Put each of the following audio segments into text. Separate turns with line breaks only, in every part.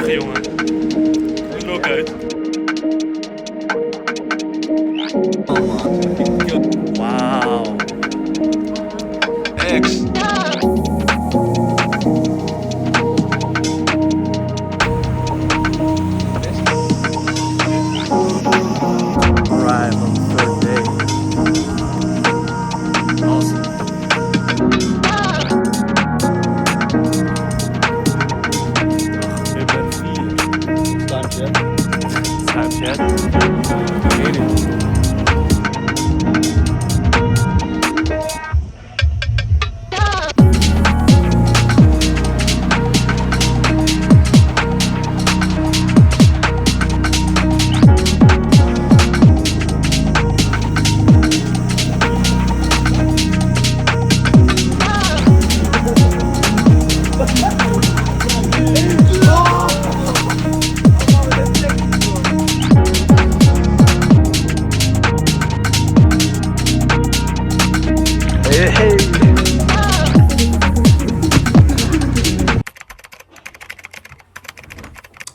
lachen, jongen. Doe er ook uit. Wauw.
X.
Arrive on the third day. Awesome. Ik ben 4. Snapchat. Made it. Hey.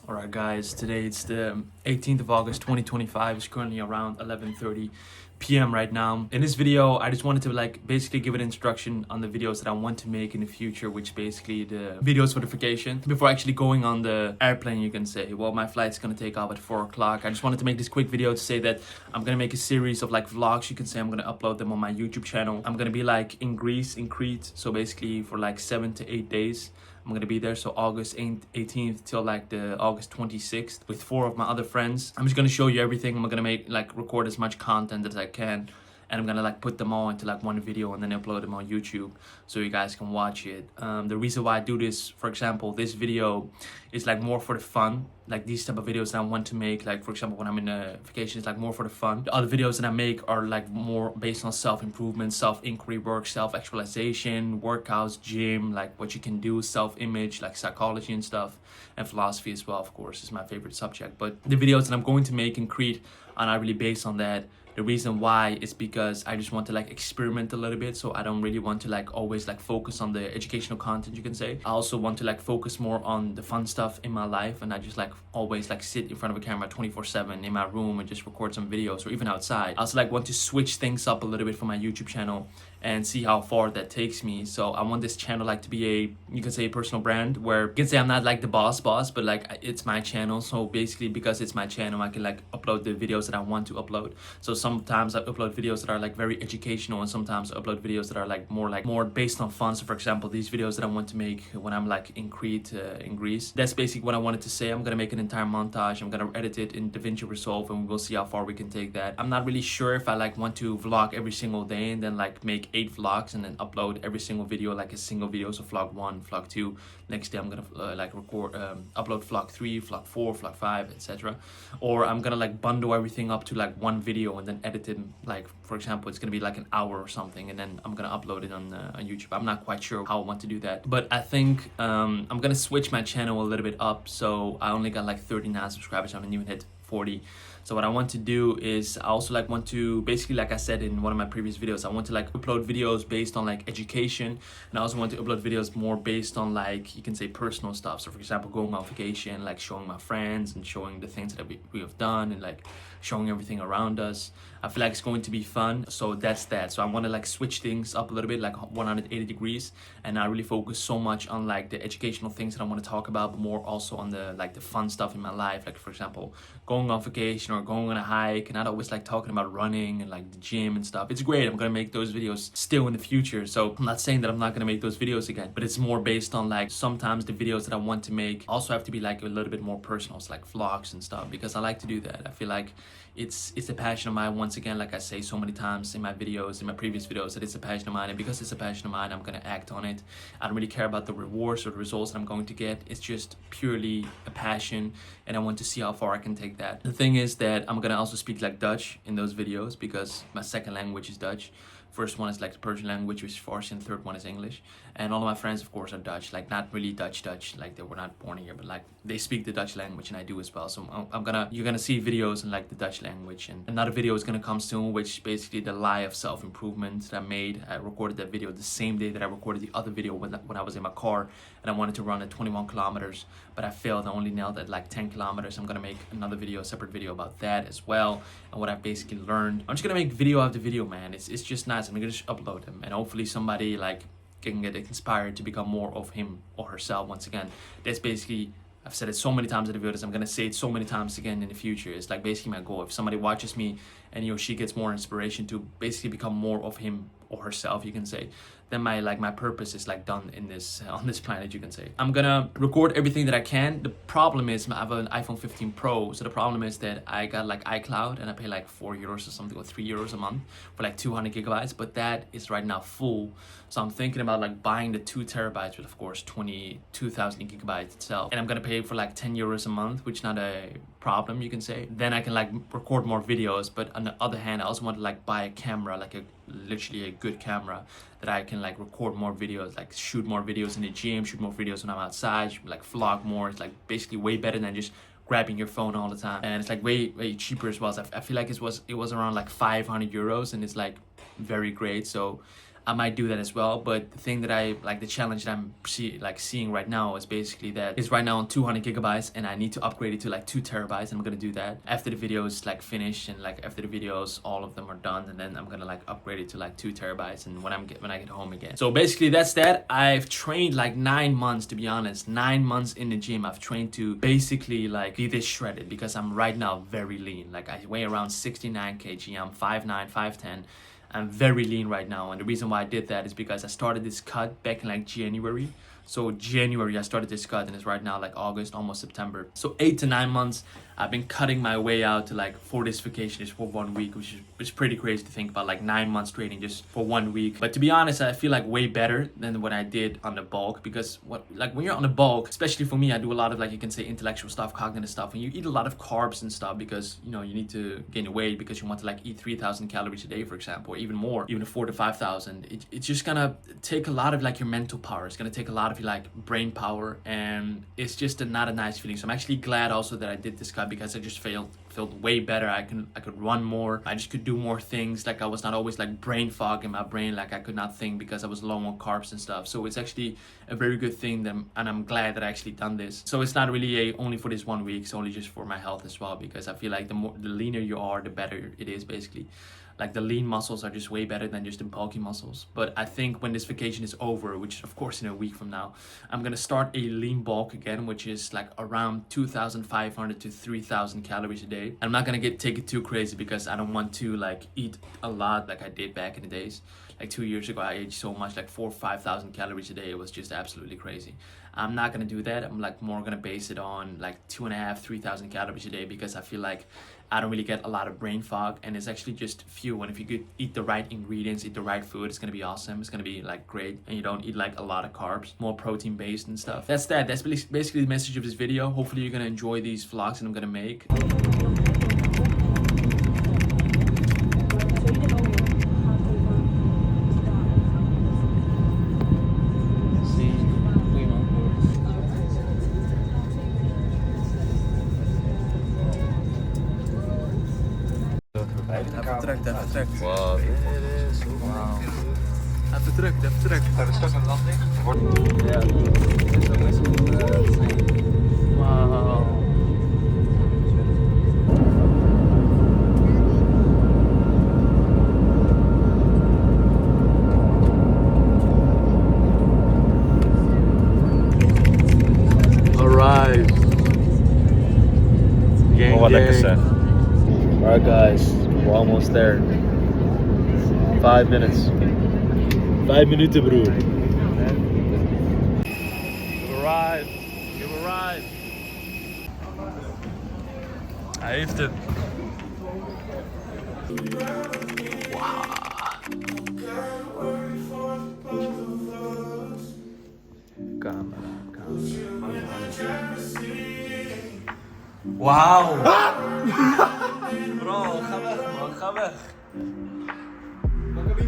Alright guys, today it's the 18th of August 2025. It's currently around 11:30 p.m. right now. In this video, I just wanted to like basically give an instruction on the videos that I want to make in the future, which basically the videos for the vacation. Before actually going on the airplane, you can say, well, my flight's gonna take off at 4 o'clock. I just wanted to make this quick video to say that I'm gonna make a series of like vlogs, you can say. I'm gonna upload them on my YouTube channel. I'm gonna be like in Greece, in Crete, so basically for like 7 to 8 days. I'm gonna be there, so August 18th till like the August 26th with 4 of my other friends. I'm just gonna show you everything. I'm gonna make like record as much content as I can, and I'm gonna like put them all into like one video and then upload them on YouTube so you guys can watch it. The reason why I do this, for example, this video is like more for the fun. Like these type of videos that I want to make, like for example when I'm in a vacation, it's like more for the fun. The other videos that I make are like more based on self-improvement, self-inquiry work, self-actualization, workouts, gym, like what you can do, self-image, like psychology and stuff, and philosophy as well, of course, is my favorite subject. But the videos that I'm going to make in Crete are not really based on that. The reason why is because I just want to like experiment a little bit, so I don't really want to like always like focus on the educational content, you can say. I also want to like focus more on the fun stuff in my life, and I just like always like sit in front of a camera 24/7 in my room and just record some videos, or even outside. I also like want to switch things up a little bit for my YouTube channel and see how far that takes me. So I want this channel like to be a, you can say, a personal brand, where you can say I'm not like the boss, but like it's my channel. So basically because it's my channel, I can like upload the videos that I want to upload. So sometimes I upload videos that are like very educational, and sometimes I upload videos that are like more based on fun. So for example, these videos that I want to make when I'm like in Crete, in Greece, that's basically what I wanted to say. I'm gonna make an entire montage. I'm gonna edit it in DaVinci Resolve, and we'll see how far we can take that. I'm not really sure if I like want to vlog every single day and then like make 8 vlogs and then upload every single video like a single video. So vlog 1, vlog 2, next day I'm gonna like record, upload vlog 3, vlog 4, vlog 5, etc. Or I'm gonna like bundle everything up to like one video and then edit it, like for example it's gonna be like an hour or something, and then I'm gonna upload it on YouTube. I'm not quite sure how I want to do that, but I think I'm gonna switch my channel a little bit up. So I only got like 39 subscribers. I haven't even hit 40. So what I want to do is I also like want to basically, like I said in one of my previous videos, I want to like upload videos based on like education, and I also want to upload videos more based on like, you can say, personal stuff. So for example, going on vacation, like showing my friends and showing the things that we have done, and like showing everything around us. I feel like it's going to be fun, so that's that. So I want to like switch things up a little bit, like 180 degrees, and I really focus so much on like the educational things that I want to talk about, but more also on the like the fun stuff in my life, like for example going on vacation or going on a hike. And I always like talking about running and like the gym and stuff. It's great. I'm gonna make those videos still in the future, so I'm not saying that I'm not gonna make those videos again, but it's more based on like sometimes the videos that I want to make also have to be like a little bit more personal, so like vlogs and stuff, because I like to do that. I feel like it's a passion of mine. Once again, like I say so many times in my videos, in my previous videos, that it's a passion of mine, and because it's a passion of mine, I'm gonna act on it. I don't really care about the rewards or the results that I'm going to get. It's just purely a passion, and I want to see how far I can take that. The thing is that I'm gonna also speak like Dutch in those videos, because my second language is Dutch. First one is like the Persian language, which is Farsi, and the third one is English. And all of my friends, of course, are Dutch, like not really Dutch, like they were not born here, but like they speak the Dutch language, and I do as well. So you're gonna see videos in like the Dutch language, and another video is gonna come soon, which basically the lie of self-improvement that I made. I recorded that video the same day that I recorded the other video when I was in my car and I wanted to run at 21 kilometers, but I failed. I only nailed at like 10 kilometers. I'm gonna make another video, a separate video about that as well, and what I've basically learned. I'm just gonna make video after video, man. It's just nice. I'm gonna just upload them, and hopefully somebody like can get inspired to become more of him or herself. Once again, that's basically, I've said it so many times in the videos, I'm gonna say it so many times again in the future. It's like basically my goal. If somebody watches me and he or she gets more inspiration to basically become more of him or herself, you can say, then my purpose is like done in this on this planet, you can say. I'm gonna record everything that I can. The problem is I have an iPhone 15 Pro, so the problem is that I got like iCloud and I pay like €4 or something, or €3 a month for like 200 gigabytes, but that is right now full. So I'm thinking about like buying the 2 terabytes with, of course, 22,000 gigabytes itself, and I'm gonna pay for like €10 a month, which is not a problem, you can say. Then I can like record more videos. But on the other hand, I also want to like buy a camera, like literally a good camera that I can like record more videos, like shoot more videos in the gym, shoot more videos when I'm outside, like vlog more. It's like basically way better than just grabbing your phone all the time, and it's like way cheaper as well. So I feel like it was around like €500, and it's like very great. So I might do that as well. But the thing that I like, the challenge that I'm seeing right now is basically that it's right now on 200 gigabytes and I need to upgrade it to like 2 terabytes, and I'm gonna do that after the video is like finished, and like after the videos all of them are done, and then I'm gonna like upgrade it to like 2 terabytes and when I get home again. So basically that's that. I've trained like 9 months, to be honest. 9 months in the gym. I've trained to basically like be this shredded, because I'm right now very lean. Like I weigh around 69 kg. I'm 5'9", 5'10". I'm very lean right now, and the reason why I did that is because I started this cut back in like January. So January I started this cut, and it's right now like August, almost September. So 8 to 9 months I've been cutting my way out to like for this vacation just for 1 week, which is pretty crazy to think about, like 9 months training just for 1 week. But to be honest, I feel like way better than what I did on the bulk, because when you're on the bulk, especially for me, I do a lot of like, you can say, intellectual stuff, cognitive stuff, and you eat a lot of carbs and stuff because you need to gain weight, because you want to like eat 3,000 calories a day, for example, or even more, even 4,000 to 5,000. It's just gonna take a lot of like your mental power. It's gonna take a lot of your like brain power, and it's just not a nice feeling. So I'm actually glad also that I did this cut, because I just felt way better. I could run more. I just could do more things. Like I was not always like brain fog in my brain, like I could not think because I was low on carbs and stuff. So it's actually a very good thing that, and I'm glad that I actually done this. So it's not really only for this 1 week. It's only just for my health as well, because I feel like the leaner you are, the better it is, basically. Like the lean muscles are just way better than just the bulky muscles. But I think when this vacation is over, which is of course in a week from now, I'm gonna start a lean bulk again, which is like around 2,500 to 3,000 calories a day. I'm not gonna take it too crazy, because I don't want to like eat a lot like I did back in the days. Like 2 years ago, I ate so much, like 4,000 or 5,000 calories a day. It was just absolutely crazy. I'm not gonna do that. I'm like more gonna base it on like 2,500 to 3,000 calories a day, because I feel like I don't really get a lot of brain fog, and it's actually just fuel. And if you could eat the right ingredients, eat the right food, it's gonna be awesome. It's gonna be like great, and you don't eat like a lot of carbs, more protein based and stuff. That's basically the message of this video. Hopefully you're gonna enjoy these vlogs that I'm gonna make. Even trekt.
Wow, dit is
Wauw. Even terug.
Dat is straks een landing. Ja,
Wauw. Alright.
Wat lekker zeg.
Alright guys, we're almost there. 5 minutes. 5 minuten, broer. You've arrived. Hij heeft het. Camera. Wauw. Bro, ga weg man, ga weg.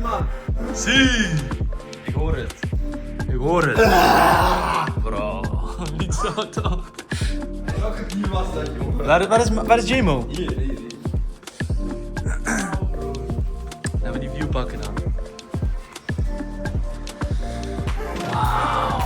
man.
Zie!
Ik hoor het.
Ik hoor het. Bro, niet zo toch?
Welke bier was dat, jongen?
Waar is Jemo?
Hier.
Laten we die view pakken dan. Wauw.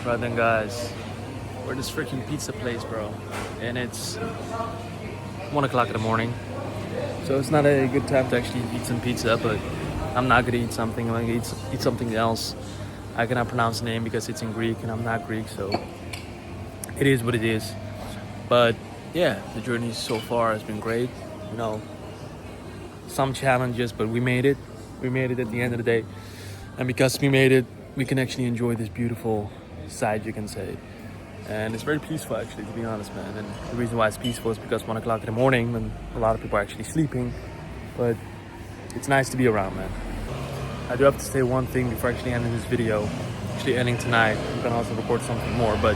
Right then, guys, we're at this freaking pizza place, bro, and it's 1 o'clock in the morning, so it's not a good time to actually eat some pizza. But I'm not gonna eat something. I'm gonna eat something else. I cannot pronounce the name because it's in Greek, and I'm not Greek, so it is what it is. But yeah, the journey so far has been great. You know, some challenges, but we made it. We made it at the end of the day, and because we made it, we can actually enjoy this beautiful side, you can say. And it's very peaceful, actually, to be honest, man. And the reason why it's peaceful is because 1 o'clock in the morning when a lot of people are actually sleeping, but it's nice to be around, man. I do have to say one thing before actually ending this video. Actually ending tonight. I'm gonna also record something more, but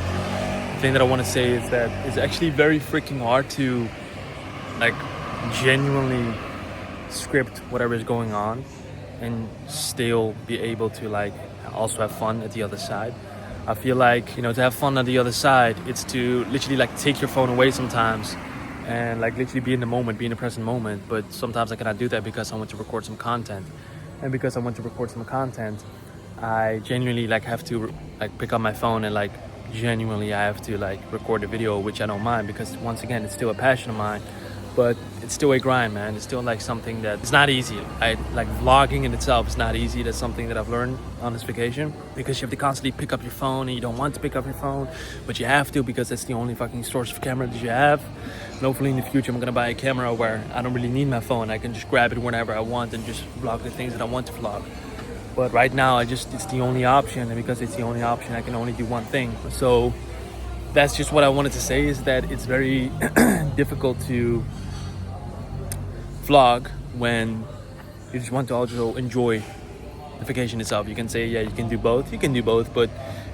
the thing that I want to say is that it's actually very freaking hard to like genuinely script whatever is going on and still be able to like also have fun at the other side. I feel like, you know, to have fun on the other side, it's to literally like take your phone away sometimes and like literally be in the moment, be in the present moment. But sometimes I cannot do that because I want to record some content. And because I want to record some content, I genuinely like have to like pick up my phone and like genuinely I have to like record a video, which I don't mind because once again, it's still a passion of mine. But it's still a grind, man. It's still like something that it's not easy. Like vlogging in itself is not easy. That's something that I've learned on this vacation because you have to constantly pick up your phone and you don't want to pick up your phone, but you have to because that's the only fucking source of camera that you have. And hopefully in the future I'm gonna buy a camera where I don't really need my phone. I can just grab it whenever I want and just vlog the things that I want to vlog. But right now it's the only option, and because it's the only option, I can only do one thing. So that's just what I wanted to say, is that it's very difficult to vlog when you just want to also enjoy the vacation itself. You can say, yeah, you can do both, but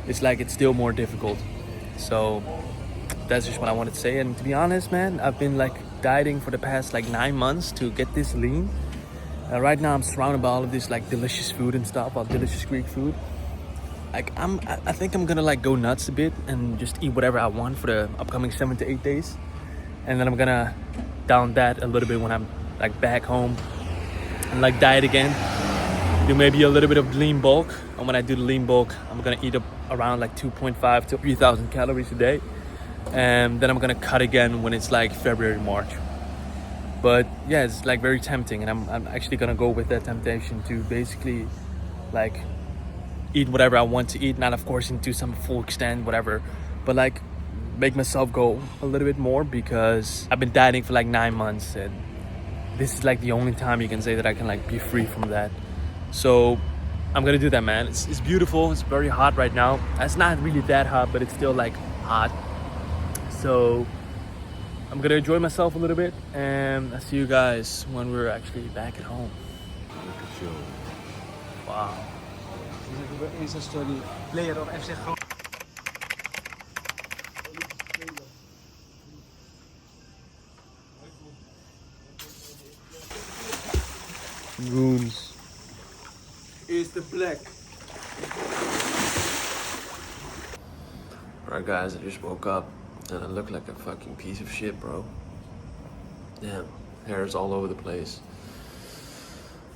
it's like it's still more difficult. So that's just what I wanted to say. And to be honest, man, I've been like dieting for the past like 9 months to get this lean. Right now I'm surrounded by all of this like delicious food and stuff, all delicious Greek food. Like I think I'm gonna like go nuts a bit and just eat whatever I want for the upcoming 7 to 8 days, and then I'm gonna down that a little bit when I'm like back home and like diet again, do maybe a little bit of lean bulk. And when I do the lean bulk, I'm gonna eat up around like 2.5 to 3,000 calories a day, and then I'm gonna cut again when it's like February, March. But yeah, it's like very tempting, and I'm actually gonna go with that temptation to basically like eat whatever I want to eat, not of course into some full extent, whatever, but like make myself go a little bit more because I've been dieting for like 9 months, and this is like the only time you can say that I can like be free from that. So I'm gonna do that, man. It's beautiful. It's very hot right now. It's not really that hot, but it's still like hot. So I'm gonna enjoy myself a little bit, and I'll see you guys when we're actually back at home.
Look at you.
Wow.
Insta story player of FC Groningen.
Goons.
Is the black.
Alright guys, I just woke up and I look like a fucking piece of shit, bro. Damn, hair's all over the place.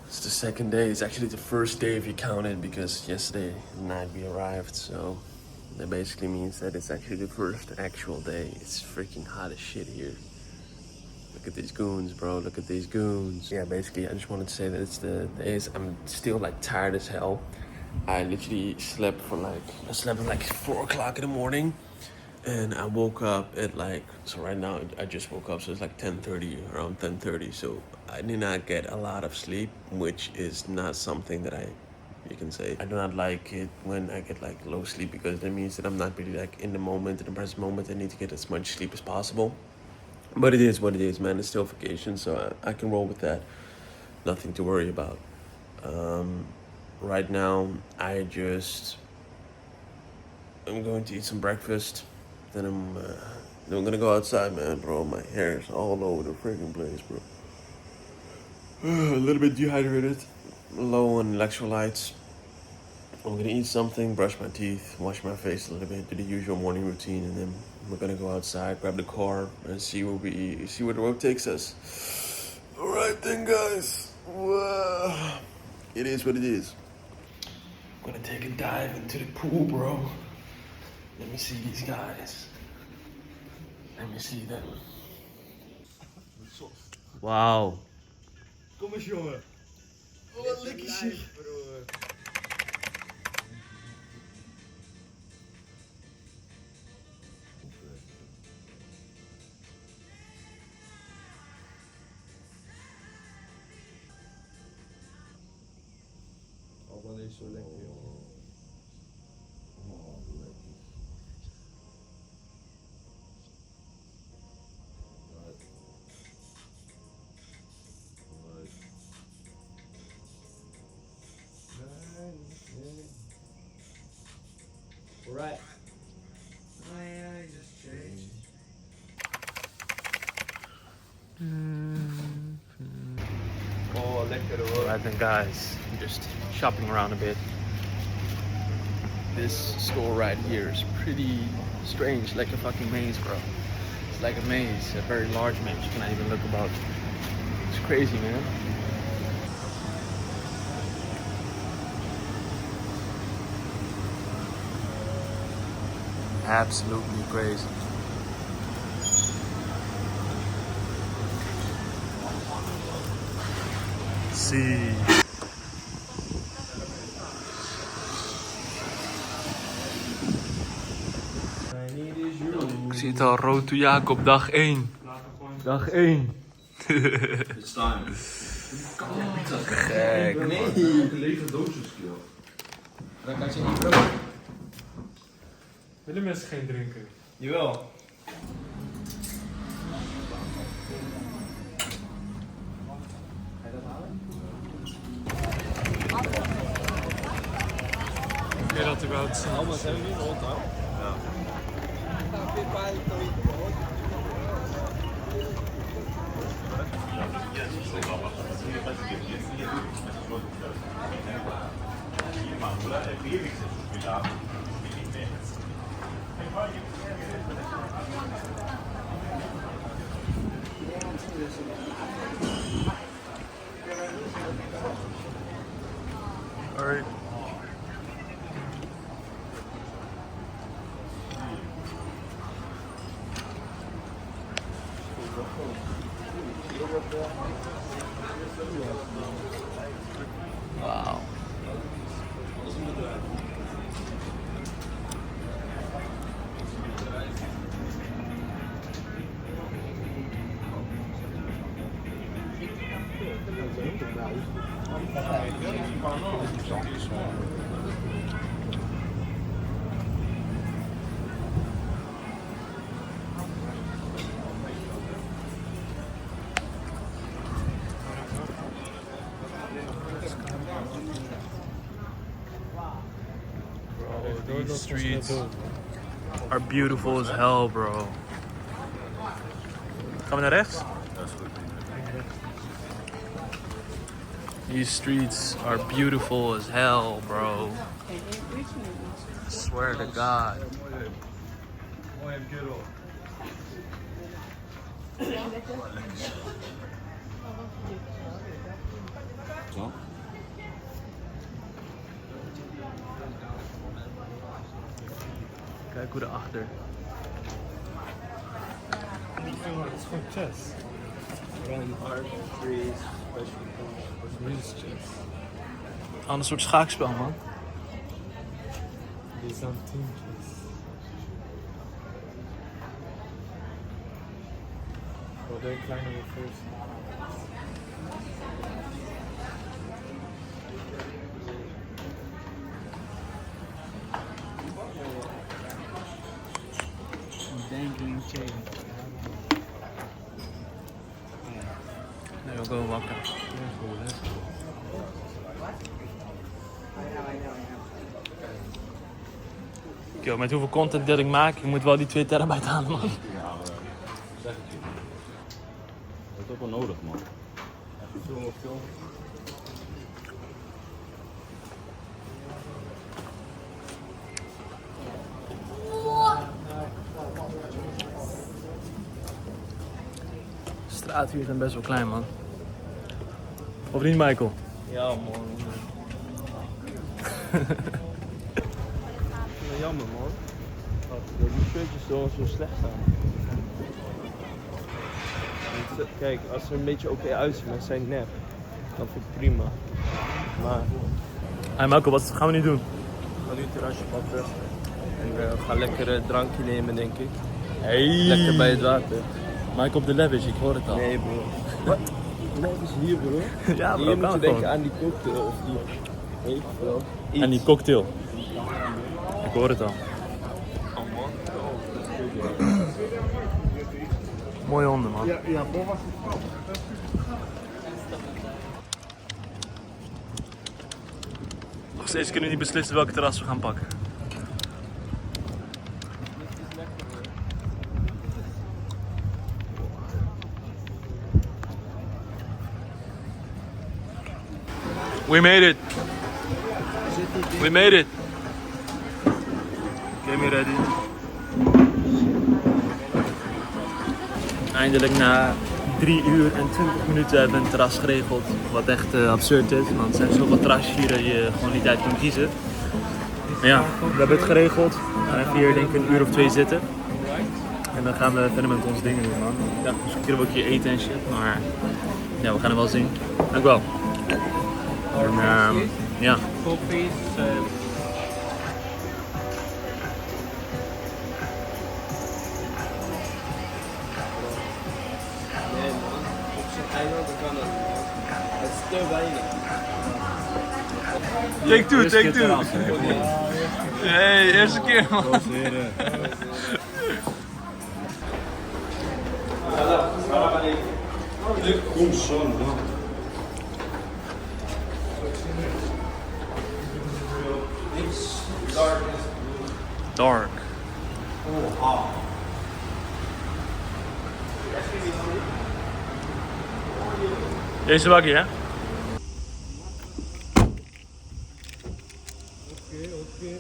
It's the second day. It's actually the first day if you count it, because yesterday night we arrived, so that basically means that it's actually the first actual day. It's freaking hot as shit here. Look at these goons, bro. Look at these goons. Yeah, basically I just wanted to say that it's the days. I'm still like tired as hell. I literally slept at like 4 o'clock in the morning, and I woke up at like, so right now I just woke up, so it's like 10:30, around 10:30. So I did not get a lot of sleep, which is not something that I
you can say. I do not like it when I get like low sleep because that means that I'm not really like in the moment, in the present moment. I need to get as much sleep as possible. But it is what it is, man. It's still vacation, so I can roll with that. Nothing to worry about. Right now, I'm going to eat some breakfast. Then I'm gonna go outside, man, bro. My hair is all over the freaking place, bro. A little bit dehydrated, low on electrolytes. I'm gonna eat something, brush my teeth, wash my face a little bit, do the usual morning routine, and then we're gonna go outside, grab the car, and see where the road takes us. All right, then, guys. It is what it is. I'm gonna take a dive into the pool, bro. Let me see these guys. Let me see them. Wow.
Kom eens, jongen. Oh, wat lekker shit. Oh, wat is zo lekker, jongen. Oh, lekker. Alright. I just changed. Oh, lekker hoor.
Alright then, guys, I'm just shopping around a bit. This store right here is pretty strange, like a fucking maze, bro. It's like a maze, a very large maze. You cannot even look about. It's crazy, man. Absolutely crazy. See. Ik zie het al, rood to Jacob, dag 1. Dag 1.
It's time.
Gek.
Nee. Lege doosjes, joh.
Dan kan je niet proeven.
Willen mensen geen drinken?
Jawel.
Ga je dat halen?
Kun je dat überhaupt zien?
Allemaal zijn we nu rond, hoor. Ja.
All right. Wow. These streets are beautiful as hell, bro. Gaan we naar rechts? These streets are beautiful as hell, bro. I swear to God.
Mooi kerel. Zo.
Kijk hoe erachter.
Het is gewoon chess.
Aan een soort schaakspel, man.
Byzantine chess. Wat een kleinere versie.
Nee, ook wel wakker. Yo, met hoeveel content dat ik maak, ik moet wel die 2 terabyte halen, man.
Dat is ook wel nodig, man. Even filmen.
De straten hier zijn best wel klein, man. Of niet, Michael?
Ja, man. Jammer, man. Dat die shirtjes zo slecht zijn. Kijk, als ze er een beetje oké uitzien, maar zijn nep. Dan vind ik prima. Maar
Hey Michael, wat gaan we nu doen?
we gaan nu een terrasje pakken. En we gaan lekker een drankje nemen, denk ik.
Hey!
Lekker bij het water.
Michael op de lavish, ik hoor het al.
Nee, bro. Wat? Wat is hier, bro?
Ja, bro,
Hier
kan
moet je
gewoon.
denken aan die cocktail of die... Weet ik wel.
En die cocktail. Ik hoor het al. Mooie honden, man.
Ja, bro, was
Nog steeds kunnen we niet beslissen welke terras we gaan pakken. We made it. We made it. Get me ready. Eindelijk na 3 uur en 20 minuten hebben we een terras geregeld. Wat echt absurd is, want er zijn zoveel terrasjes hier dat je gewoon niet uit kunt kiezen. Maar ja, we hebben het geregeld. We gaan even hier denk ik een uur of 2 zitten. En dan gaan we verder met onze dingen doen, man. Ja, misschien kunnen we ook hier eten en shit, maar ja, we gaan het wel zien. Dank wel. En ja.
Koffie. Nee, man. Op zo'n eiland kan het. Het is te weinig.
Take two, take two. Hey, eerste keer, man. Dark. Deze bakje, hè?
Oké.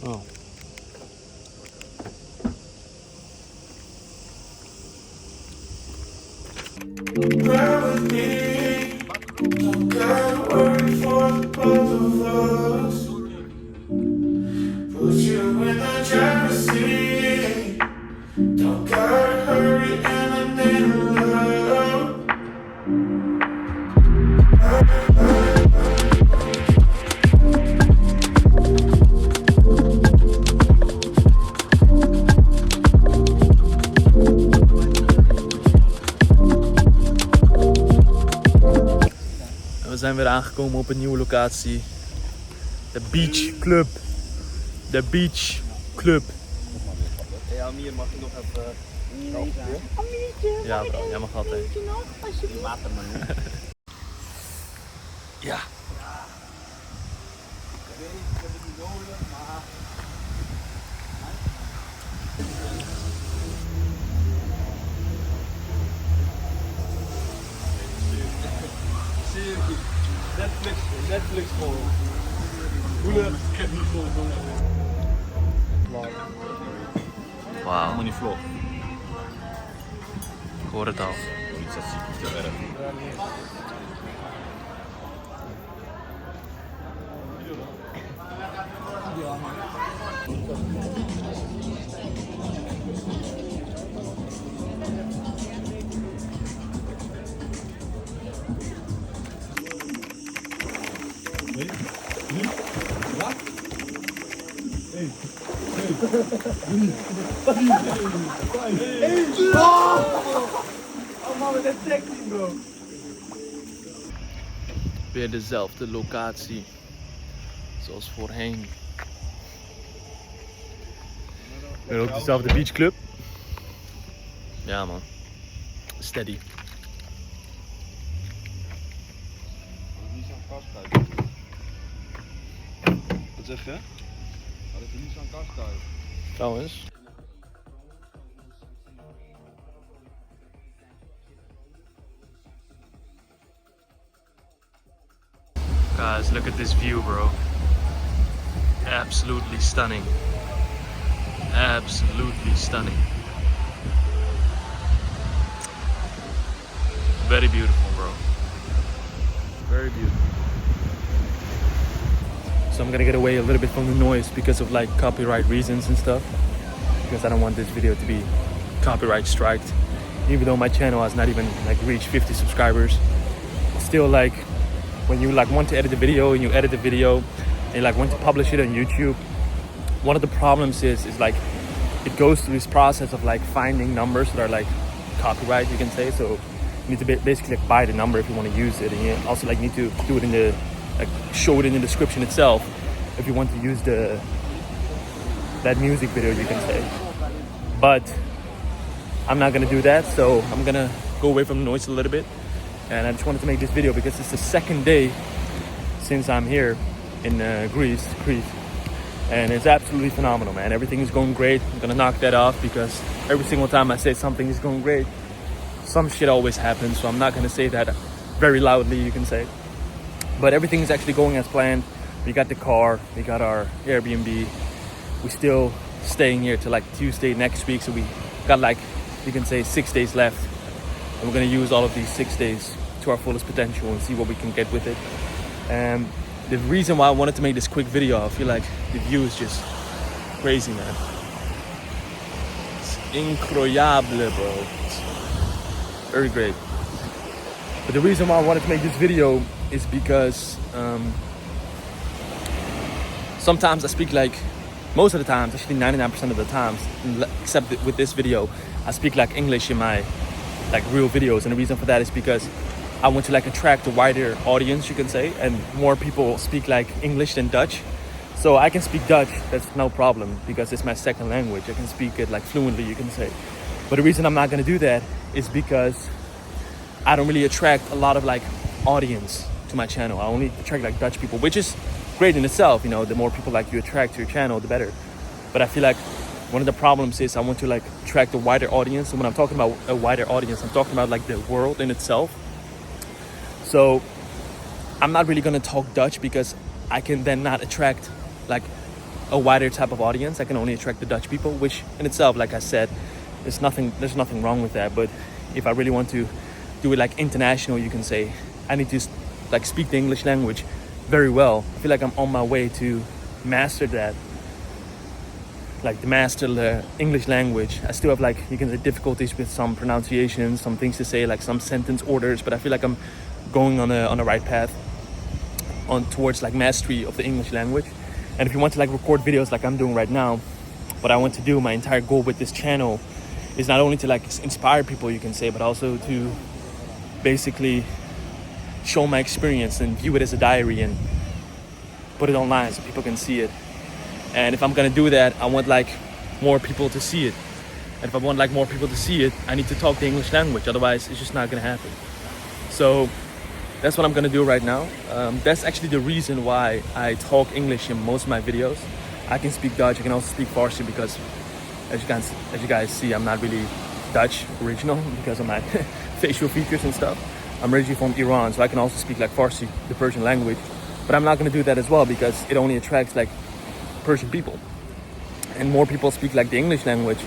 Oh. We zijn weer aangekomen op een nieuwe locatie. De Beach Club. De Beach Club.
Ja, Amir, mag je nog even...
Ja bro, jij mag altijd.
Water, man.
Ja.
Netflix gewoon. Hoelen.
Wauw.
Money vlog.
Ik hoor het al.
Iets dat ziek te erg.
Weer dezelfde locatie zoals voorheen. Weer op dezelfde beachclub. Ja man. Steady.
Wat zeg je? Dat is niet zo'n kast uit.
Trouwens. Guys, look at this view, bro. Absolutely stunning. Absolutely stunning. Very beautiful, bro. Very beautiful. So I'm gonna get away a little bit from the noise because of like copyright reasons and stuff. Because I don't want this video to be copyright striked. Even though my channel has not even like reached 50 subscribers. Still, like when you like want to edit the video and you edit the video and you like want to publish it on YouTube, one of the problems is like it goes through this process of like finding numbers that are like copyright, you can say. So you need to basically like buy the number if you want to use it, and you also like need to do it in the like show it in the description itself if you want to use that music video, you can say. But I'm not gonna do that, so I'm gonna go away from the noise a little bit. And I just wanted to make this video because it's the second day since I'm here in Greece, Crete. And it's absolutely phenomenal, man. Everything is going great. I'm gonna knock that off because every single time I say something is going great, some shit always happens. So I'm not gonna say that very loudly, you can say. But everything is actually going as planned. We got the car, we got our Airbnb. We're still staying here till like Tuesday next week. So we got like, you can say 6 days left. And we're gonna use all of these 6 days to our fullest potential and see what we can get with it. And the reason why I wanted to make this quick video, I feel like the view is just crazy, man. It's incroyable, bro. It's very great. But the reason why I wanted to make this video is because sometimes I speak like, most of the times, actually 99% of the times, except with this video, I speak like English in my like real videos. And the reason for that is because I want to like attract a wider audience, you can say, and more people speak like English than Dutch. So I can speak Dutch, that's no problem, because it's my second language. I can speak it like fluently, you can say. But the reason I'm not gonna do that is because I don't really attract a lot of like audience to my channel. I only attract like Dutch people, which is great in itself, you know. The more people like you attract to your channel, the better. But I feel like one of the problems is I want to like attract a wider audience. And when I'm talking about a wider audience, I'm talking about like the world in itself. So I'm not really gonna talk Dutch because I can then not attract like a wider type of audience. I can only attract the Dutch people, which in itself, like I said, there's nothing wrong with that. But if I really want to do it like international, you can say, I need to like speak the English language very well. I feel like I'm on my way to master that, like to master the English language. I still have like, you can say, difficulties with some pronunciations, some things to say, like some sentence orders, but I feel like I'm going on the right path towards like mastery of the English language. And if you want to like record videos like I'm doing right now, what I want to do, my entire goal with this channel is not only to like inspire people, you can say, but also to basically show my experience and view it as a diary and put it online so people can see it. And if I'm gonna do that, I want like more people to see it. And if I want like more people to see it, I need to talk the English language. Otherwise, it's just not gonna happen. So that's what I'm gonna do right now. That's actually the reason why I talk English in most of my videos. I can speak Dutch. I can also speak Farsi because, as you guys see, I'm not really Dutch original because of my facial features and stuff. I'm originally from Iran, so I can also speak like Farsi, the Persian language. But I'm not gonna do that as well because it only attracts like Persian people. And more people speak like the English language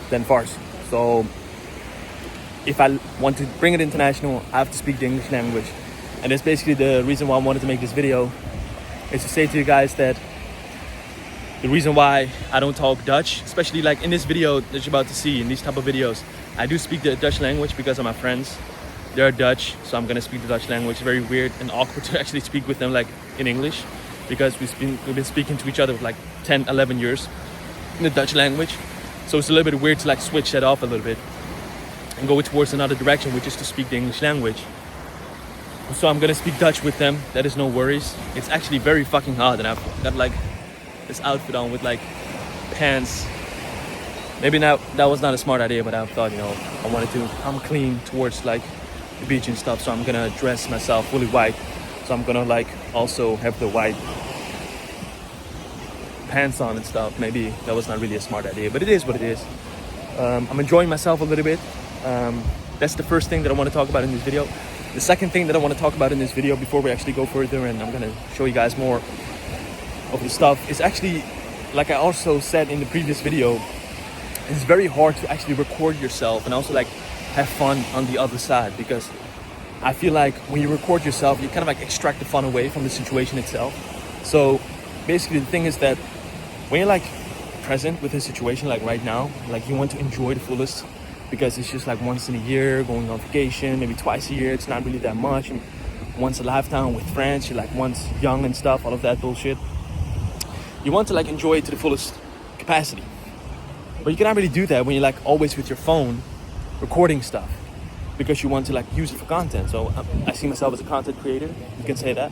than Farsi. So if I want to bring it international, I have to speak the English language. And that's basically the reason why I wanted to make this video, is to say to you guys that the reason why I don't talk Dutch, especially like in this video that you're about to see, in these type of videos, I do speak the Dutch language because of my friends. They're Dutch, so I'm gonna speak the Dutch language. It's very weird and awkward to actually speak with them like in English, because we've been speaking to each other for like 10, 11 years in the Dutch language. So it's a little bit weird to like switch that off a little bit and go towards another direction, which is to speak the English language. So I'm gonna speak Dutch with them. That is no worries. It's actually very fucking hot, and I've got like this outfit on with like pants maybe now that was not a smart idea, but I thought, you know, I wanted to come clean towards like the beach and stuff, so I'm gonna dress myself fully white. So I'm gonna like also have the white pants on and stuff. Maybe that was not really a smart idea, but it is what it is. I'm enjoying myself a little bit. That's the first thing that I want to talk about in this video. The second thing that I want to talk about in this video before we actually go further, and I'm gonna show you guys more of the stuff, is actually, like I also said in the previous video, it's very hard to actually record yourself and also like have fun on the other side, because I feel like when you record yourself, you kind of like extract the fun away from the situation itself. So basically the thing is that when you're like present with a situation like right now, like you want to enjoy the fullest, because it's just like once in a year, going on vacation, maybe twice a year, it's not really that much. And once a lifetime with friends, you're like once young and stuff, all of that bullshit. You want to like enjoy it to the fullest capacity. But you cannot really do that when you're like always with your phone recording stuff, because you want to like use it for content. So I see myself as a content creator, you can say that.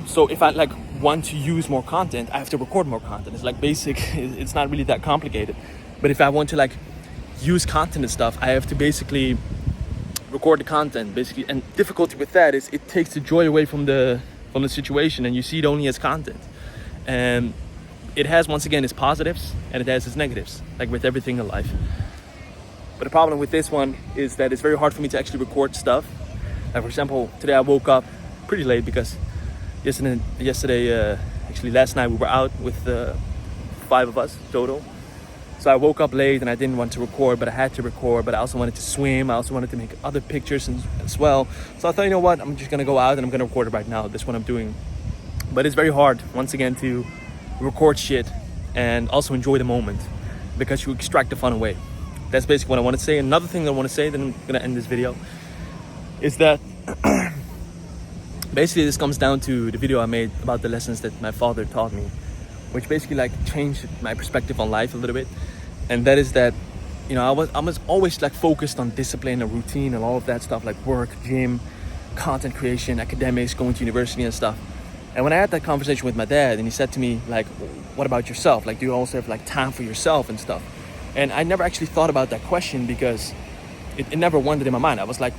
So if I like want to use more content, I have to record more content. It's like basic, it's not really that complicated. But if I want to like use content and stuff, I have to basically record the content basically. And difficulty with that is it takes the joy away from the situation, and you see it only as content. And it has, once again, its positives and it has its negatives, like with everything in life. But the problem with this one is that it's very hard for me to actually record stuff. Like for example, today I woke up pretty late because actually last night we were out with 5 of us total. So I woke up late and I didn't want to record, but I had to record. But I also wanted to swim. I also wanted to make other pictures as well. So I thought, you know what, I'm just gonna go out and I'm gonna record it right now. That's what I'm doing. But it's very hard, once again, to record shit and also enjoy the moment, because you extract the fun away. That's basically what I want to say. Another thing that I want to say, then I'm gonna end this video, is that basically this comes down to the video I made about the lessons that my father taught me, which basically like changed my perspective on life a little bit. And that is that, you know, I was always like focused on discipline and routine and all of that stuff, like work, gym, content creation, academics, going to university and stuff. And when I had that conversation with my dad, and he said to me, like, what about yourself? Like, do you also have like time for yourself and stuff? And I never actually thought about that question, because it never wandered in my mind. I was like,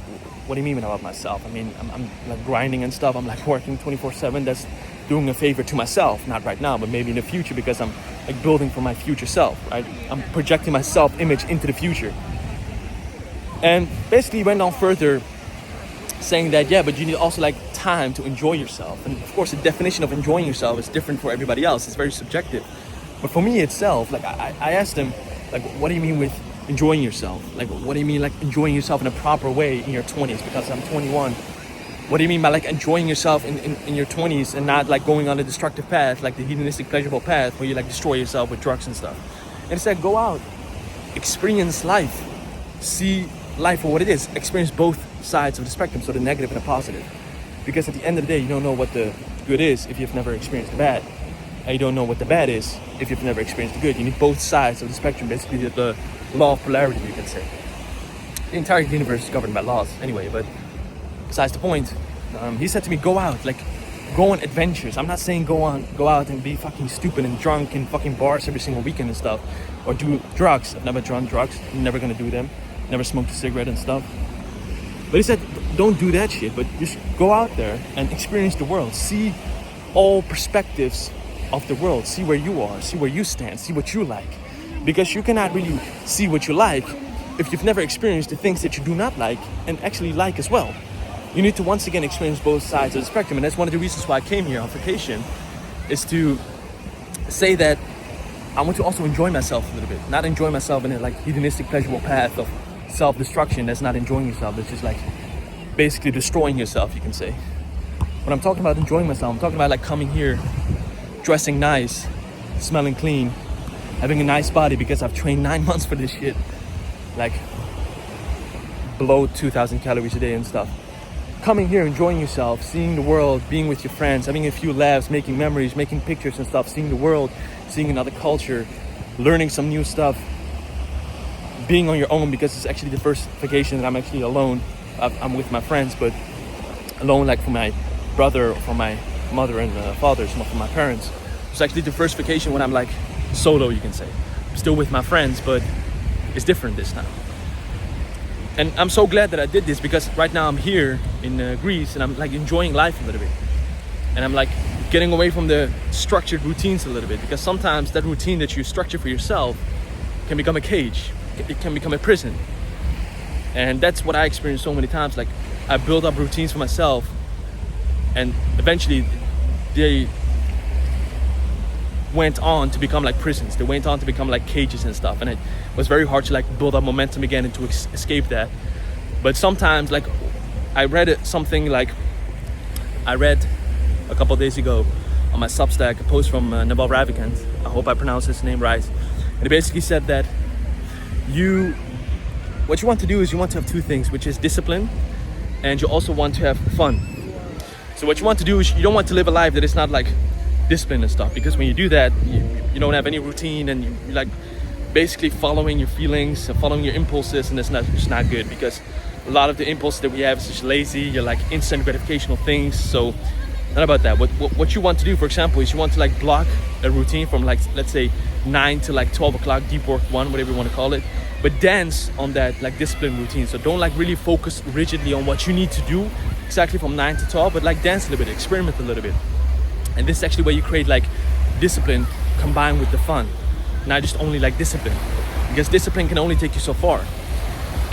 what do you mean about myself? I mean, I'm like grinding and stuff. I'm like working 24/7. That's doing a favor to myself, not right now, but maybe in the future, because I'm like building for my future self, right? I'm projecting my self-image into the future. And basically he went on further saying that, yeah, but you need also like time to enjoy yourself. And of course the definition of enjoying yourself is different for everybody else. It's very subjective. But for me itself, like I asked him, like, what do you mean with enjoying yourself? Like, what do you mean like enjoying yourself in a proper way in your 20s? Because I'm 21. What do you mean by like enjoying yourself in your 20s and not like going on a destructive path, like the hedonistic, pleasurable path where you like destroy yourself with drugs and stuff? And he said, go out, experience life, see life for what it is, experience both sides of the spectrum, so the negative and the positive. Because at the end of the day, you don't know what the good is if you've never experienced the bad. And you don't know what the bad is if you've never experienced the good. You need both sides of the spectrum, basically the law of polarity, you can say. The entire universe is governed by laws anyway, but besides the point, he said to me, go out, like go on adventures. I'm not saying go out and be fucking stupid and drunk in fucking bars every single weekend and stuff, or do drugs. I've never done drugs, I'm never gonna do them, never smoked a cigarette and stuff. But he said, don't do that shit, but just go out there and experience the world, see all perspectives of the world, see where you are, see where you stand, see what you like. Because you cannot really see what you like if you've never experienced the things that you do not like and actually like as well. You need to once again experience both sides of the spectrum. And that's one of the reasons why I came here on vacation, is to say that I want to also enjoy myself a little bit. Not enjoy myself in a like hedonistic, pleasurable path of self-destruction. That's not enjoying yourself. That's just like basically destroying yourself, you can say. When I'm talking about enjoying myself, I'm talking about like coming here, dressing nice, smelling clean, having a nice body, because I've trained 9 months for this shit. Like below 2,000 calories a day and stuff. Coming here, enjoying yourself, seeing the world, being with your friends, having a few laughs, making memories, making pictures and stuff, seeing the world, seeing another culture, learning some new stuff, being on your own, because it's actually the first vacation that I'm actually alone. I'm with my friends, but alone, like for my brother, or for my mother and father, some of my parents. It's actually the first vacation when I'm like solo, you can say. still with my friends, but it's different this time. And I'm so glad that I did this, because right now I'm here in Greece and I'm like enjoying life a little bit. And I'm like getting away from the structured routines a little bit, because sometimes that routine that you structure for yourself can become a cage. It can become a prison. And that's what I experienced so many times. Like, I built up routines for myself, and eventually they went on to become like prisons. They went on to become like cages and stuff. And it was very hard to like build up momentum again and to escape that. But sometimes, like, I read a couple of days ago on my Substack a post from Naval Ravikant. I hope I pronounced his name right. And it basically said that what you want to do is you want to have two things, which is discipline, and you also want to have fun. So what you want to do is you don't want to live a life that is not like discipline and stuff, because when you do that, you don't have any routine, and you're like basically following your feelings and following your impulses, and it's not good, because a lot of the impulses that we have is just lazy. You're like instant gratificational things. So not about that. What you want to do, for example, is you want to like block a routine from like, let's say 9 to like 12 o'clock, deep work 1, whatever you want to call it, but dance on that like discipline routine. So don't like really focus rigidly on what you need to do exactly from 9 to 12, but like dance a little bit, experiment a little bit. And this is actually where you create like discipline combined with the fun, not just only like discipline, because discipline can only take you so far.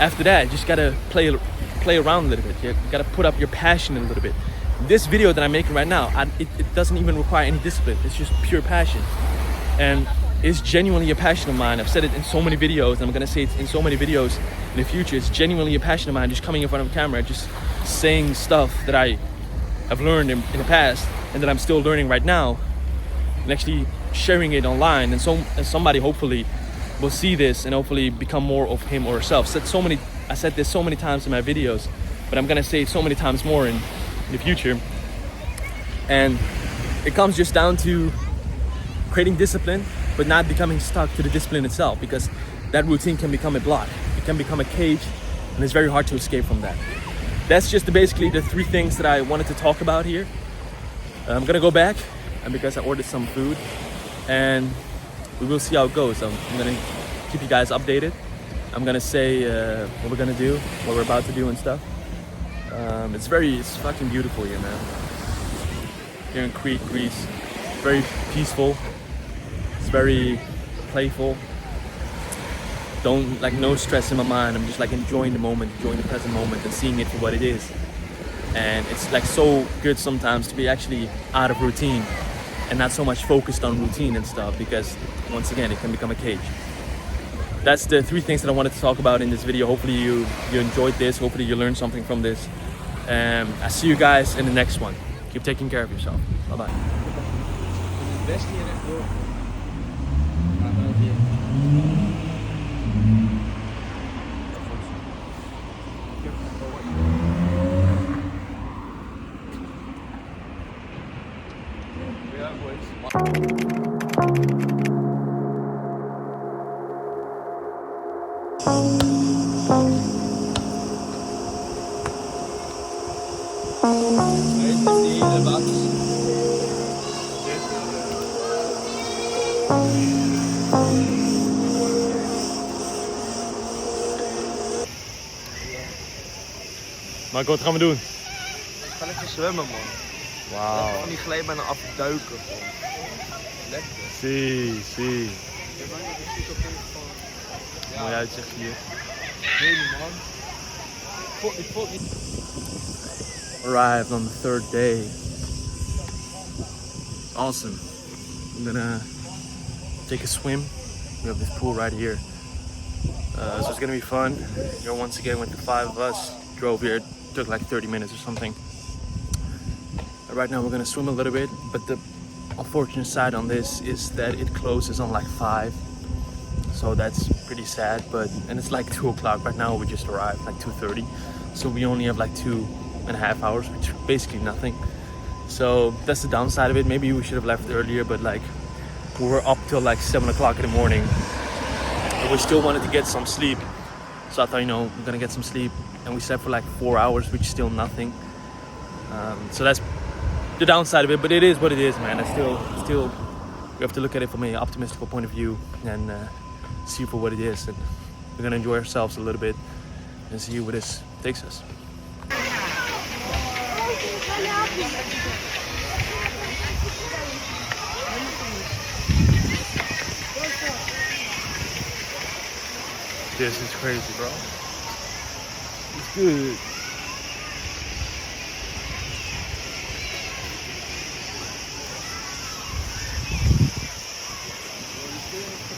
After that, you just gotta play around a little bit. You gotta put up your passion a little bit. This video that I'm making right now, it doesn't even require any discipline. It's just pure passion. And it's genuinely a passion of mine. I've said it in so many videos, and I'm gonna say it in so many videos in the future. It's genuinely a passion of mine, just coming in front of a camera, just saying stuff that I have learned in the past and that I'm still learning right now, and actually sharing it online. And somebody hopefully will see this and hopefully become more of him or herself. I said this so many times in my videos, but I'm gonna say it so many times more in the future. And it comes just down to creating discipline, but not becoming stuck to the discipline itself, because that routine can become a block. It can become a cage, and it's very hard to escape from that. That's just basically the 3 things that I wanted to talk about here. I'm gonna go back, and because I ordered some food, and we will see how it goes. I'm gonna keep you guys updated. I'm gonna say what we're gonna do, what we're about to do and stuff. It's fucking beautiful here, man. Here in Crete, Greece. Very peaceful. It's very playful. No stress in my mind. I'm just like enjoying the moment, enjoying the present moment, and seeing it for what it is. And it's like so good sometimes to be actually out of routine and not so much focused on routine and stuff, because once again, it can become a cage. That's the 3 things that I wanted to talk about in this video. Hopefully you enjoyed this. Hopefully you learned something from this. I see you guys in the next one. Keep taking care of yourself. Bye-bye. Marco, wat gaan we doen?
Ik ga lekker zwemmen, man.
Wauw.
Van die glijbanen afduiken. Lekker.
Zie. Mooi uitzicht hier.
Nee, man. Ik voel niet.
Arrived on the 3rd day. Awesome. I'm gonna take a swim. We have this pool right here. So it's gonna be fun. Once again with the 5 of us. Drove here. It took like 30 minutes or something. Right now we're gonna swim a little bit, but the unfortunate side on this is that it closes on like 5. So that's pretty sad, and it's like 2 o'clock right now. We just arrived like 2:30. So we only have like 2.5 hours, which is basically nothing. So that's the downside of it. Maybe we should have left earlier, but like we were up till like 7 o'clock in the morning. But we still wanted to get some sleep. So I thought, we're gonna get some sleep. And we slept for like 4 hours, which is still nothing. So that's the downside of it, but it is what it is, man. I still we have to look at it from an optimistic point of view and see for what it is, and we're gonna enjoy ourselves a little bit and see where this takes us. This is crazy, bro. It's good.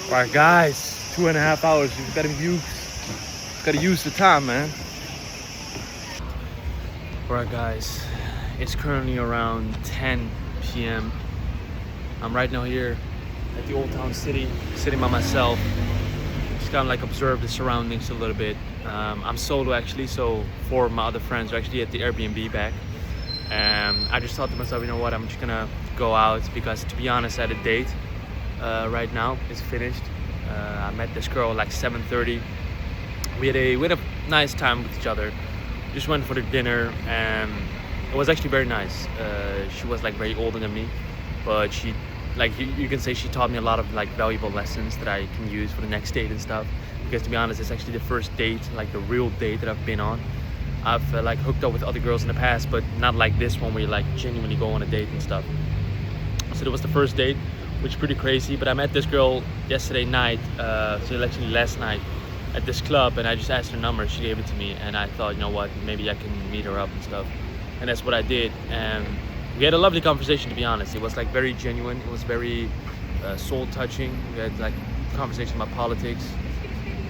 All right, guys, 2.5 hours. You gotta use the time, man. All right, guys, it's currently around 10 p.m. I'm right now here at the Old Town City, sitting by myself. Just kind of like observe the surroundings a little bit. I'm solo actually, so 4 of my other friends are actually at the Airbnb back. I just thought to myself, you know what, I'm just gonna go out because, to be honest, I had a date right now. It's finished. I met this girl like 7:30. We had a nice time with each other. Just went for the dinner, and it was actually very nice. She was like very older than me, but she, like, you can say she taught me a lot of like valuable lessons that I can use for the next date and stuff. Because to be honest, it's actually the first date, like the real date that I've been on. I've like hooked up with other girls in the past, but not like this one where you like genuinely go on a date and stuff. So it was the first date, which is pretty crazy. But I met this girl yesterday night, so actually last night, at this club, and I just asked her number. She gave it to me, and I thought, you know what, maybe I can meet her up and stuff. And that's what I did. And we had a lovely conversation, to be honest. It was like very genuine. It was very soul touching. We had like conversation about politics,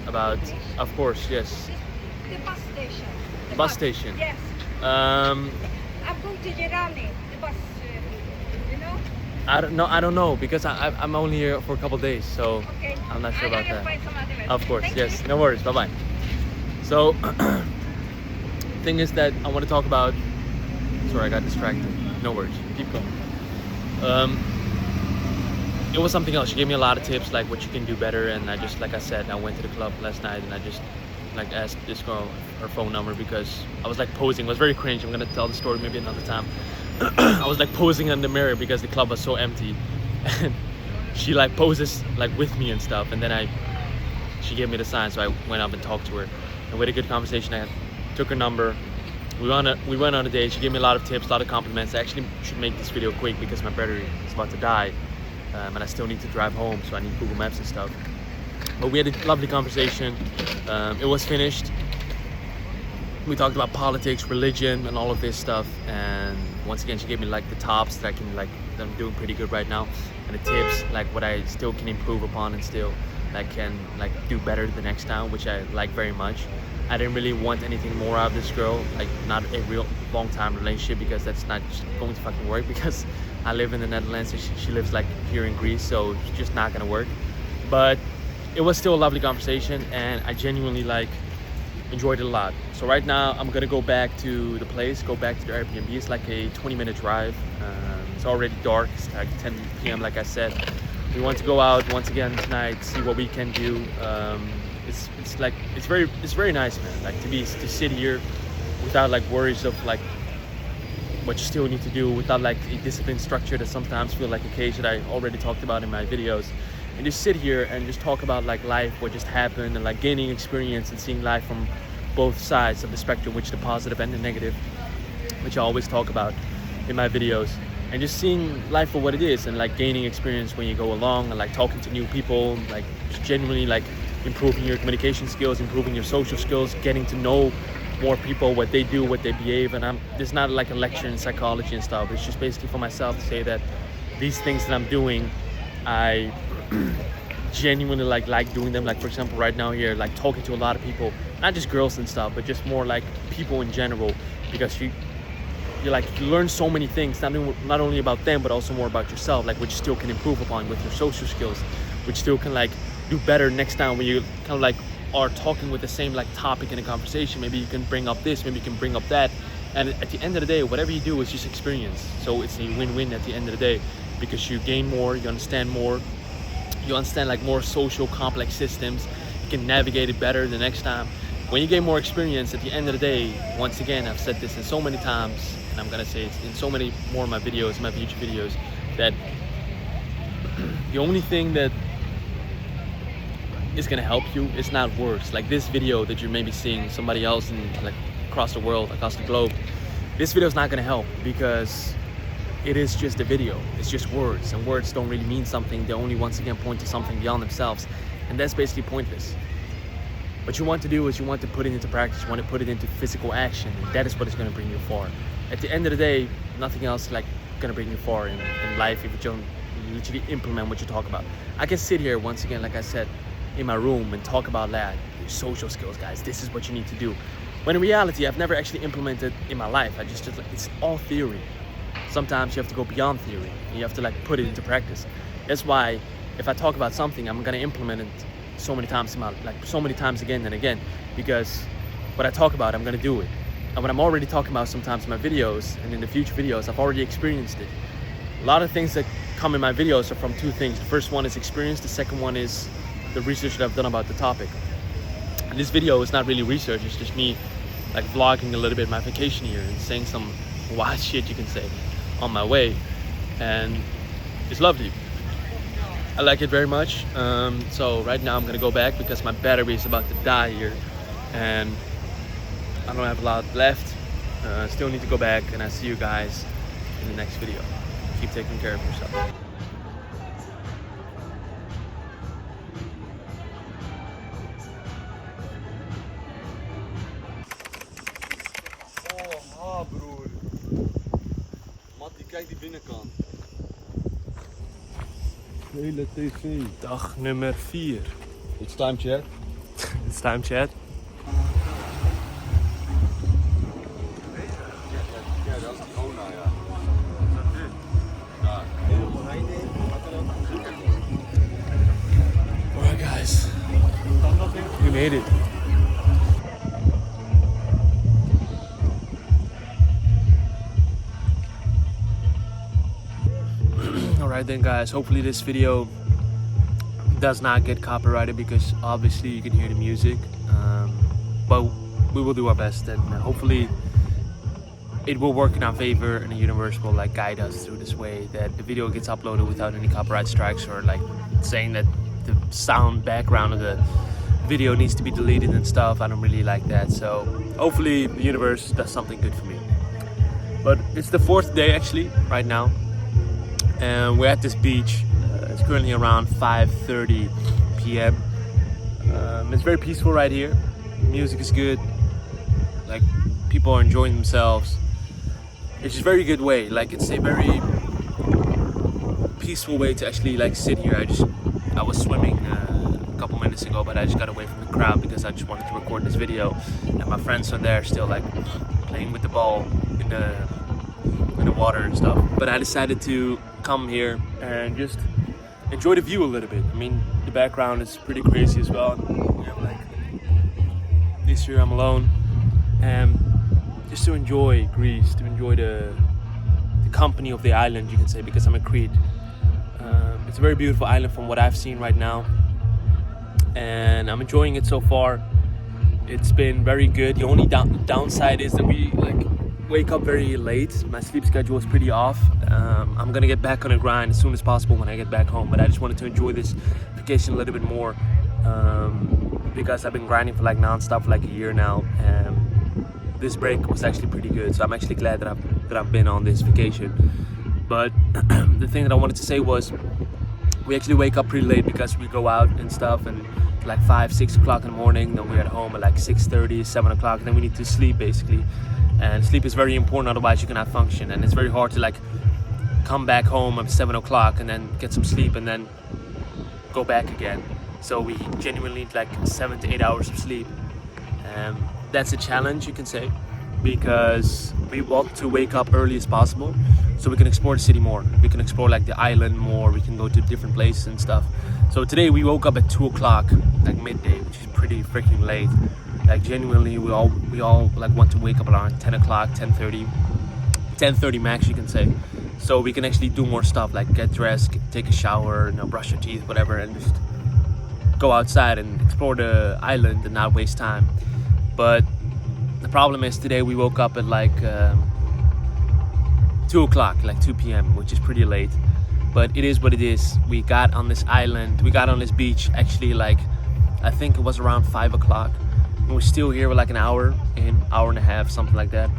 about, of course, yes.
The bus station.
The bus station.
Yes.
I'm
going to Girani. The bus, you know?
I don't know because I'm only here for a couple of days, so
Okay.
I'm not sure about
I'll
that.
find some other way.
Of course,
Thank
yes.
you.
No worries. Bye bye. So, thing is that I want to talk about. Sorry, I got distracted. No worries. Keep going. It was something else. She gave me a lot of tips, like what you can do better, and I just, like I said, I went to the club last night and I just like asked this girl her phone number because I was like posing. It was very cringe. I'm gonna tell the story maybe another time. I was like posing in the mirror because the club was so empty, and she like poses like with me and stuff, and then she gave me the sign, so I went up and talked to her, and we had a good conversation. I took her number. We went on a date. She gave me a lot of tips, a lot of compliments. I actually should make this video quick because my battery is about to die, and I still need to drive home, so I need Google Maps and stuff. But we had a lovely conversation. It was finished. We talked about politics, religion, and all of this stuff. And once again, she gave me like the tops that I'm doing pretty good right now, and the tips, like what I still can improve upon and still like can like do better the next time, which I like very much. I didn't really want anything more out of this girl, like not a real long-time relationship, because that's not going to fucking work, because I live in the Netherlands and she lives like here in Greece, so it's just not gonna work. But it was still a lovely conversation, and I genuinely like enjoyed it a lot. So right now I'm gonna go back to the place, go back to the Airbnb. It's like a 20-minute drive. It's already dark. It's like 10 p.m. like I said. We want to go out once again tonight, see what we can do. It's very nice, man. Like to sit here without like worries of like what you still need to do, without like a disciplined structure that sometimes feel like a cage that I already talked about in my videos. And just sit here and just talk about like life, what just happened, and like gaining experience and seeing life from both sides of the spectrum, which the positive and the negative, which I always talk about in my videos. And just seeing life for what it is, and like gaining experience when you go along, and like talking to new people, like genuinely like improving your communication skills, improving your social skills, getting to know more people, what they do, what they behave. And it's not like a lecture in psychology and stuff. It's just basically for myself to say that these things that I'm doing, I genuinely like doing them. Like for example, right now here, like talking to a lot of people, not just girls and stuff, but just more like people in general, because you learn so many things, not only about them, but also more about yourself, like which you still can improve upon with your social skills, which still can like do better next time when you kind of like are talking with the same like topic in a conversation. Maybe you can bring up this, maybe you can bring up that, and at the end of the day, whatever you do is just experience. So it's a win-win at the end of the day, because you gain more, you understand more, you understand like more social complex systems, you can navigate it better the next time. When you gain more experience, at the end of the day, once again, I've said this in so many times, and I'm gonna say it in so many more of my videos, my future videos, that the only thing that is gonna help you. It's not words. Like this video that you're maybe seeing somebody else in like across the world, across the globe. This video is not gonna help because it is just a video. It's just words, and words don't really mean something. They only once again point to something beyond themselves, and that's basically pointless. What you want to do is you want to put it into practice. You want to put it into physical action, and that is what is going to bring you far. At the end of the day, nothing else like going to bring you far in life if you don't literally implement what you talk about. I can sit here once again, like I said, in my room and talk about that. Your social skills, guys. This is what you need to do. When in reality, I've never actually implemented in my life. It's all theory. Sometimes you have to go beyond theory and you have to like put it into practice. That's why if I talk about something, I'm gonna implement it so many times again and again, because what I talk about, I'm gonna do it. And what I'm already talking about sometimes in my videos and in the future videos, I've already experienced it. A lot of things that come in my videos are from two things. The first one is experience. The second one is the research that I've done about the topic. And this video is not really research. It's just me like vlogging a little bit my vacation here and saying some wild shit, you can say, on my way, and it's lovely. I like it very much. So right now I'm gonna go back because my battery is about to die here and I don't have a lot left. Still need to go back, and I'll see you guys in the next video. Keep taking care of yourself.
Oh, broer. Mattie, kijk die binnenkant. Hele tv.
Dag nummer 4.
It's time, chat.
It's time, chat.
Ja, dat is die Ona, ja. Daar.
Alright guys, we made it. Alright then guys, hopefully this video does not get copyrighted because obviously you can hear the music, but we will do our best, and hopefully it will work in our favor and the universe will like guide us through this way that the video gets uploaded without any copyright strikes or like saying that the sound background of the video needs to be deleted and stuff. I don't really like that, so hopefully the universe does something good for me. But it's the 4th day actually right now, and we're at this beach. It's currently around 5:30 p.m. It's very peaceful right here. Music is good, like people are enjoying themselves. It's just a very good way, like it's a very peaceful way to actually like sit here. I was swimming a couple minutes ago, but I just got away from the crowd because I just wanted to record this video, and my friends are there still like playing with the ball in the water and stuff. But I decided to come here and just enjoy the view a little bit. I mean, the background is pretty crazy as well. We have like this year I'm alone, and just to enjoy Greece, to enjoy the company of the island, you can say, because I'm in Crete. It's a very beautiful island from what I've seen right now, and I'm enjoying it so far. It's been very good. The only downside is that we like wake up very late. My sleep schedule is pretty off. I'm gonna get back on the grind as soon as possible when I get back home, but I just wanted to enjoy this vacation a little bit more, because I've been grinding for like non-stop for like a year now, and this break was actually pretty good, so I'm actually glad that I've been on this vacation. But the thing that I wanted to say was we actually wake up pretty late because we go out and stuff, and like 5-6 o'clock in the morning, then we're at home at like 6:30, 7 o'clock, and then we need to sleep basically. And sleep is very important, otherwise you cannot function, and it's very hard to like come back home at 7 o'clock and then get some sleep and then go back again. So we genuinely need like 7 to 8 hours of sleep. That's a challenge, you can say, because we want to wake up early as possible so we can explore the city more. We can explore like the island more, we can go to different places and stuff. So today we woke up at 2 o'clock, like midday, which is pretty freaking late. Like genuinely we all like want to wake up around 10 o'clock, 10:30 max, you can say, so we can actually do more stuff like get dressed, take a shower, you know, brush your teeth, whatever, and just go outside and explore the island and not waste time. But the problem is today we woke up at like 2 o'clock, like 2 p.m, which is pretty late, but it is what it is. We got on this island, we got on this beach actually like I think it was around 5 o'clock. And we're still here with like an hour and a half, something like that.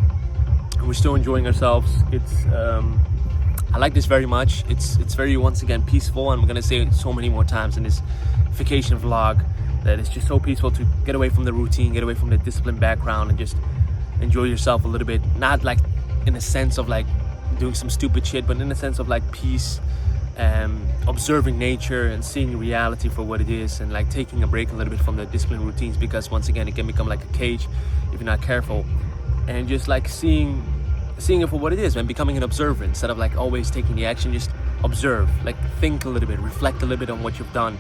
And we're still enjoying ourselves. It's I like this very much. It's very, once again, peaceful. I'm gonna say it so many more times in this vacation vlog that it's just so peaceful to get away from the routine, get away from the disciplined background, and just enjoy yourself a little bit. Not like in a sense of like doing some stupid shit, but in a sense of like peace, observing nature and seeing reality for what it is, and like taking a break a little bit from the disciplined routines, because once again it can become like a cage if you're not careful. And just like seeing it for what it is, and becoming an observer instead of like always taking the action. Just observe, like think a little bit, reflect a little bit on what you've done,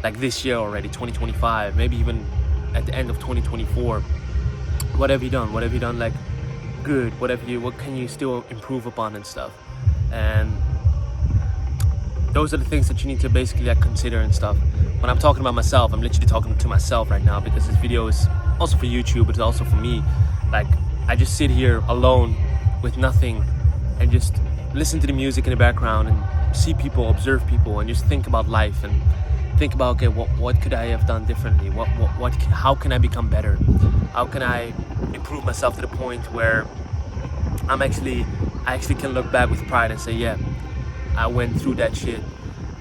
like this year already, 2025, maybe even at the end of 2024. What have you done like good? What can you still improve upon and stuff? And those are the things that you need to basically like consider and stuff. When I'm talking about myself, I'm literally talking to myself right now, because this video is also for YouTube, but it's also for me. Like, I just sit here alone with nothing and just listen to the music in the background and see people, observe people, and just think about life and think about, okay, what could I have done differently? How can I become better? How can I improve myself to the point where I actually can look back with pride and say, yeah, I went through that shit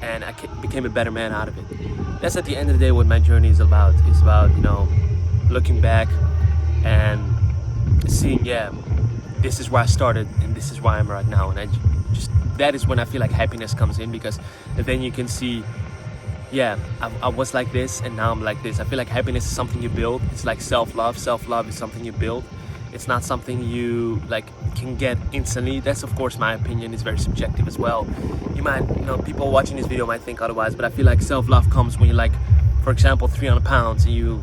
and I became a better man out of it. That's at the end of the day what my journey is about. It's about, you know, looking back and seeing, yeah, this is where I started and this is where I'm right now. And that is when I feel like happiness comes in, because then you can see, yeah, I was like this and now I'm like this. I feel like happiness is something you build. It's like self-love. Self-love is something you build. It's not something you like can get instantly. That's of course my opinion. It's very subjective as well. You might, you know, people watching this video might think otherwise, but I feel like self-love comes when you're like, for example, 300 pounds and you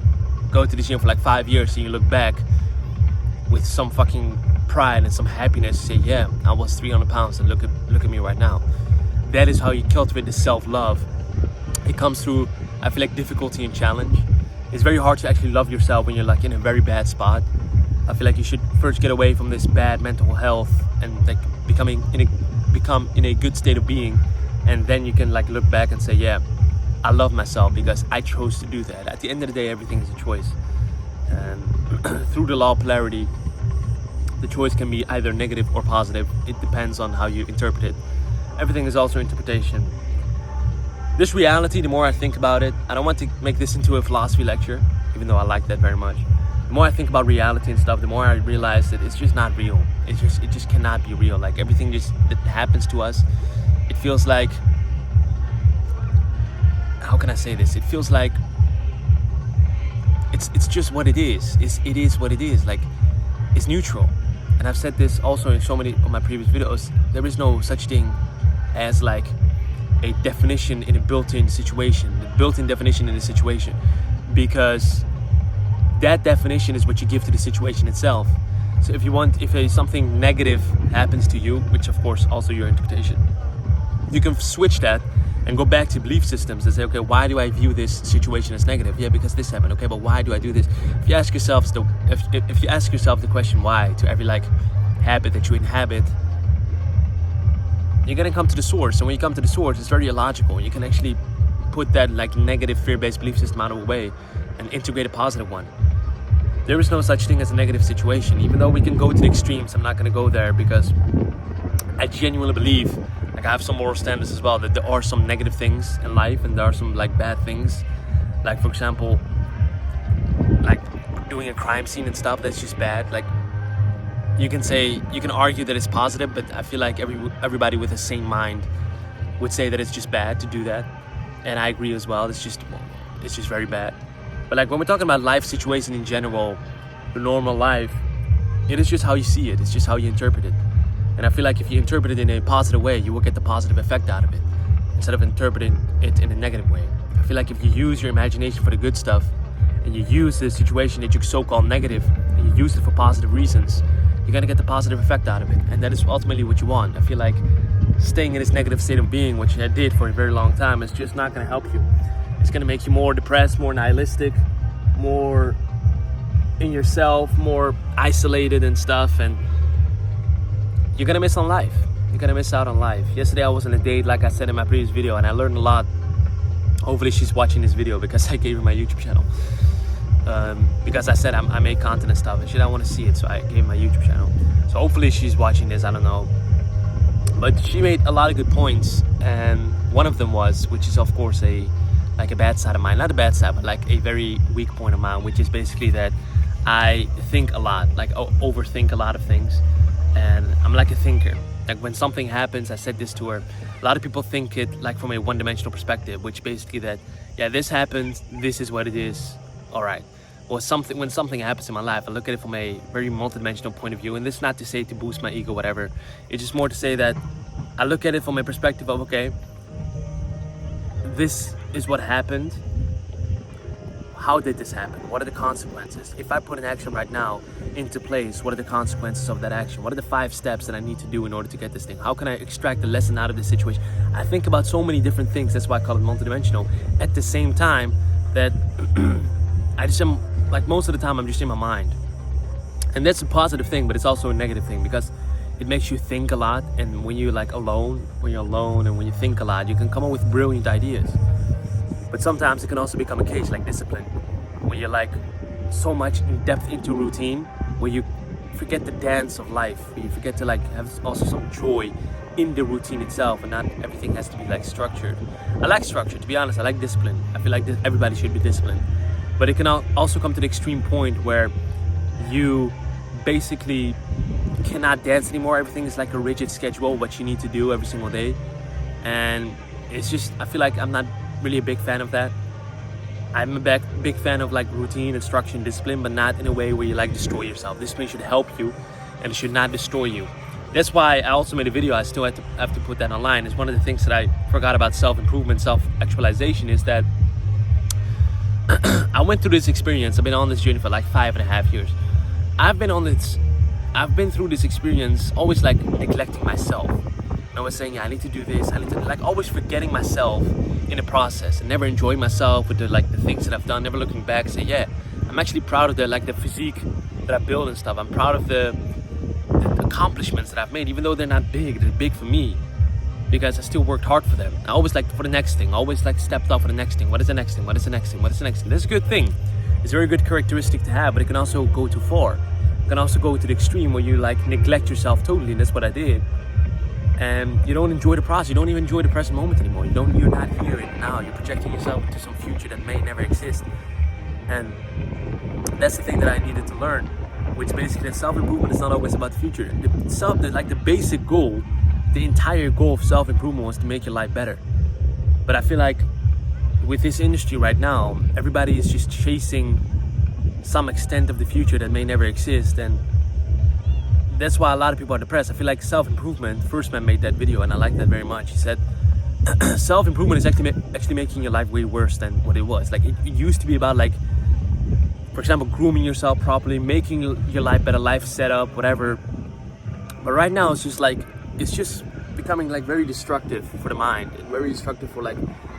go to the gym for like 5 years and you look back with some fucking pride and some happiness, say, yeah, I was 300 pounds and look at me right now. That is how you cultivate the self-love. It comes through, I feel like, difficulty and challenge. It's very hard to actually love yourself when you're like in a very bad spot. I feel like you should first get away from this bad mental health and like become in a good state of being, and then you can like look back and say, yeah, I love myself because I chose to do that. At the end of the day, everything is a choice, and through the law of polarity, the choice can be either negative or positive. It depends on how you interpret it. Everything is also interpretation. This reality, the more I think about it, I don't want to make this into a philosophy lecture, even though I like that very much. The more I think about reality and stuff, the more I realize that it's just not real. It just cannot be real. Like everything that happens to us, it feels like, how can I say this? It feels like it's just what it is. It is what it is. Like, it's neutral. And I've said this also in so many of my previous videos. There is no such thing as like a definition in a built-in situation, the built-in definition in a situation, because that definition is what you give to the situation itself. So if something negative happens to you, which of course also your interpretation, you can switch that and go back to belief systems and say, okay, why do I view this situation as negative? Yeah, because this happened. Okay, but why do I do this? If you ask yourself the question why to every like habit that you inhabit, you're gonna come to the source. And when you come to the source, it's very illogical. You can actually put that like negative fear-based belief system out of the way and integrate a positive one. There is no such thing as a negative situation. Even though we can go to the extremes, I'm not gonna go there, because I genuinely believe, like I have some moral standards as well, that there are some negative things in life and there are some like bad things. Like for example, like doing a crime scene and stuff, that's just bad. Like you can argue that it's positive, but I feel like everybody with a sane mind would say that it's just bad to do that. And I agree as well, it's just very bad. But like when we're talking about life situation in general, the normal life, it is just how you see it, it's just how you interpret it. And I feel like if you interpret it in a positive way, you will get the positive effect out of it, instead of interpreting it in a negative way. I feel like if you use your imagination for the good stuff, and you use the situation that you so-called negative, and you use it for positive reasons, you're gonna get the positive effect out of it. And that is ultimately what you want. I feel like staying in this negative state of being, which I did for a very long time, is just not gonna help you. It's gonna make you more depressed, more nihilistic, more in yourself, more isolated and stuff, and you're gonna miss on life. You're gonna miss out on life. Yesterday I was on a date, like I said in my previous video, and I learned a lot Hopefully she's watching this video because I gave her my YouTube channel. Because I said I make content and stuff and she didn't want to see it, so I gave her my YouTube channel. So hopefully she's watching this, I don't know. But she made a lot of good points, and one of them was, which is of course a bad side of mine, not a bad side, but like a very weak point of mine, which is basically that I think a lot, like overthink a lot of things, and I'm like a thinker. Like when something happens, I said this to her, a lot of people think it like from a one-dimensional perspective, which basically that, yeah, this happened, this is what it is, all right. Or when something happens in my life, I look at it from a very multidimensional point of view. And this is not to say to boost my ego, whatever. It's just more to say that I look at it from a perspective of, okay, this is what happened. How did this happen? What are the consequences? If I put an action right now into place, what are the consequences of that action? What are the 5 steps that I need to do in order to get this thing? How can I extract the lesson out of this situation? I think about so many different things. That's why I call it multidimensional. At the same time that I just am, like most of the time I'm just in my mind. And that's a positive thing, but it's also a negative thing because it makes you think a lot. And when you're like alone, and when you think a lot, you can come up with brilliant ideas. But sometimes it can also become a case like discipline, when you're like so much in depth into routine, where you forget the dance of life, where you forget to like have also some joy in the routine itself, and not everything has to be like structured. I like structure, to be honest. I like discipline. I feel like everybody should be disciplined. But it can also come to the extreme point where you basically cannot dance anymore. Everything is like a rigid schedule, what you need to do every single day. And it's just, I feel like I'm not really a big fan of that. I'm a big fan of like routine and structure and discipline, but not in a way where you like destroy yourself. Discipline should help you and it should not destroy you. That's why I also made a video. I still have to put that online. It's one of the things that I forgot about self-improvement, self-actualization, is that I went through this experience. I've been on this journey for like 5.5 years. I've been through this experience always like neglecting myself. And I was saying, yeah, I need to do this, I need to, like always forgetting myself in the process and never enjoying myself with the things that I've done, never looking back and say, yeah, I'm actually proud of the physique that I built and stuff. I'm proud of the accomplishments that I've made, even though they're not big, they're big for me. Because I still worked hard for them. I always like for the next thing, always like stepped up for the next thing. What is the next thing? What is the next thing? What is the next thing? That's a good thing. It's a very good characteristic to have, but it can also go too far. It can also go to the extreme where you like neglect yourself totally, and that's what I did. And you don't enjoy the process. You don't even enjoy the present moment anymore. You're not here and now. You're projecting yourself into some future that may never exist. And that's the thing that I needed to learn, which basically that self-improvement is not always about the future. The basic goal, the entire goal of self-improvement was to make your life better. But I feel like with this industry right now, everybody is just chasing some extent of the future that may never exist, and that's why a lot of people are depressed. I feel like self-improvement, First Man made that video and I like that very much. He said self-improvement is actually making your life way worse than what it was. Like it used to be about like, for example, grooming yourself properly, making your life better, life setup, whatever. But right now it's just becoming like very destructive for the mind and very destructive for like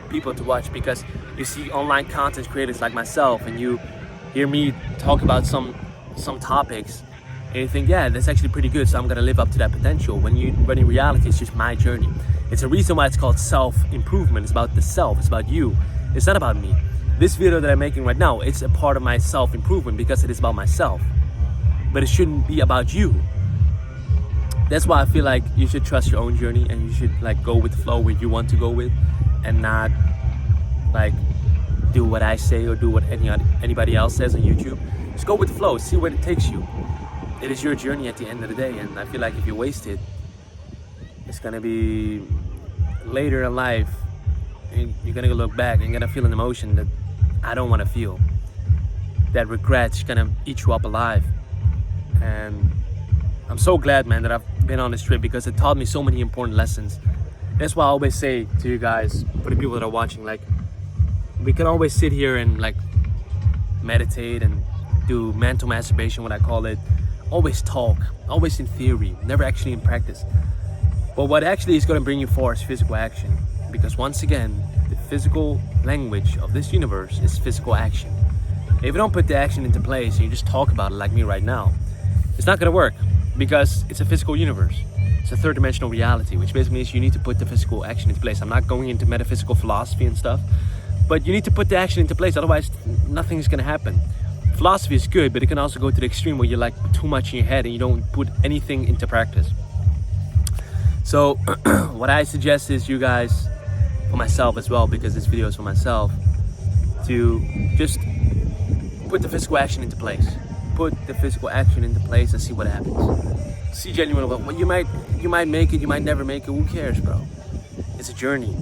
people to watch, because you see online content creators like myself and you hear me talk about some topics and you think, yeah, that's actually pretty good, so I'm gonna live up to that potential, when in reality it's just my journey. It's a reason why it's called self-improvement. It's about the self, it's about you, it's not about me. This video that I'm making right now, it's a part of my self-improvement because it is about myself, but it shouldn't be about you. That's why I feel like you should trust your own journey and you should like go with the flow where you want to go with, and not like do what I say or do what anybody else says on YouTube. Just go with the flow, see where it takes you. It is your journey at the end of the day, and I feel like if you waste it, it's gonna be later in life, and you're gonna look back and you're gonna feel an emotion that I don't want to feel. That regret's gonna eat you up alive. And I'm so glad, man, that I've been on this trip, because it taught me so many important lessons. That's why I always say to you guys, for the people that are watching, like, we can always sit here and like meditate and do mental masturbation, what I call it. Always talk, always in theory, never actually in practice. But what actually is going to bring you far is physical action. Because once again, the physical language of this universe is physical action. If you don't put the action into place and you just talk about it like me right now, it's not going to work, because it's a physical universe. It's a third dimensional reality, which basically means you need to put the physical action into place. I'm not going into metaphysical philosophy and stuff,
But you need to put the action into place, otherwise nothing is gonna happen. Philosophy is good, but it can also go to the extreme where you're like too much in your head and you don't put anything into practice. So what I suggest is you guys, for myself as well, because this video is for myself, to just put the physical action into place. Put the physical action into place and see what happens. See genuinely what you might make it, you might never make it, who cares, bro? It's a journey.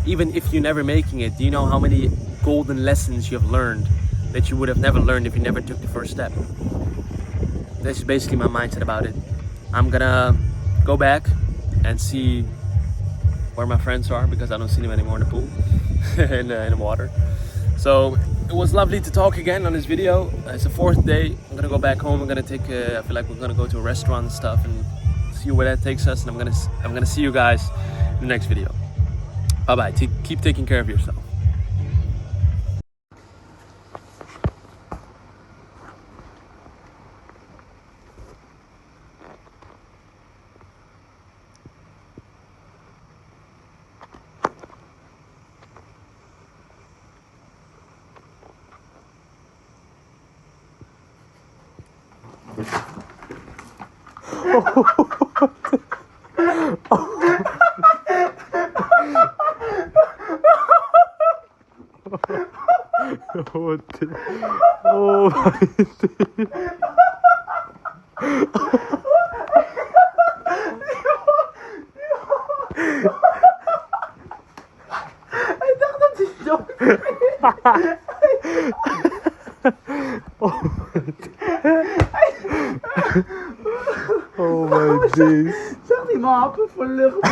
Even if you're never making it, do you know how many golden lessons you have learned that you would have never learned if you never took the first step? That's basically my mindset about it. I'm gonna go back and see where my friends are, because I don't see them anymore in the pool, in the water. So it was lovely to talk again on this video. It's the 4th day. I'm gonna go back home. I'm gonna take. I feel like we're gonna go to a restaurant and stuff and see where that takes us. And I'm gonna see you guys in the next video. Bye bye. Keep taking care of yourself.
Oh my Ik dacht dat hij zo... Oh my days. Zag die maar happen voor lucht.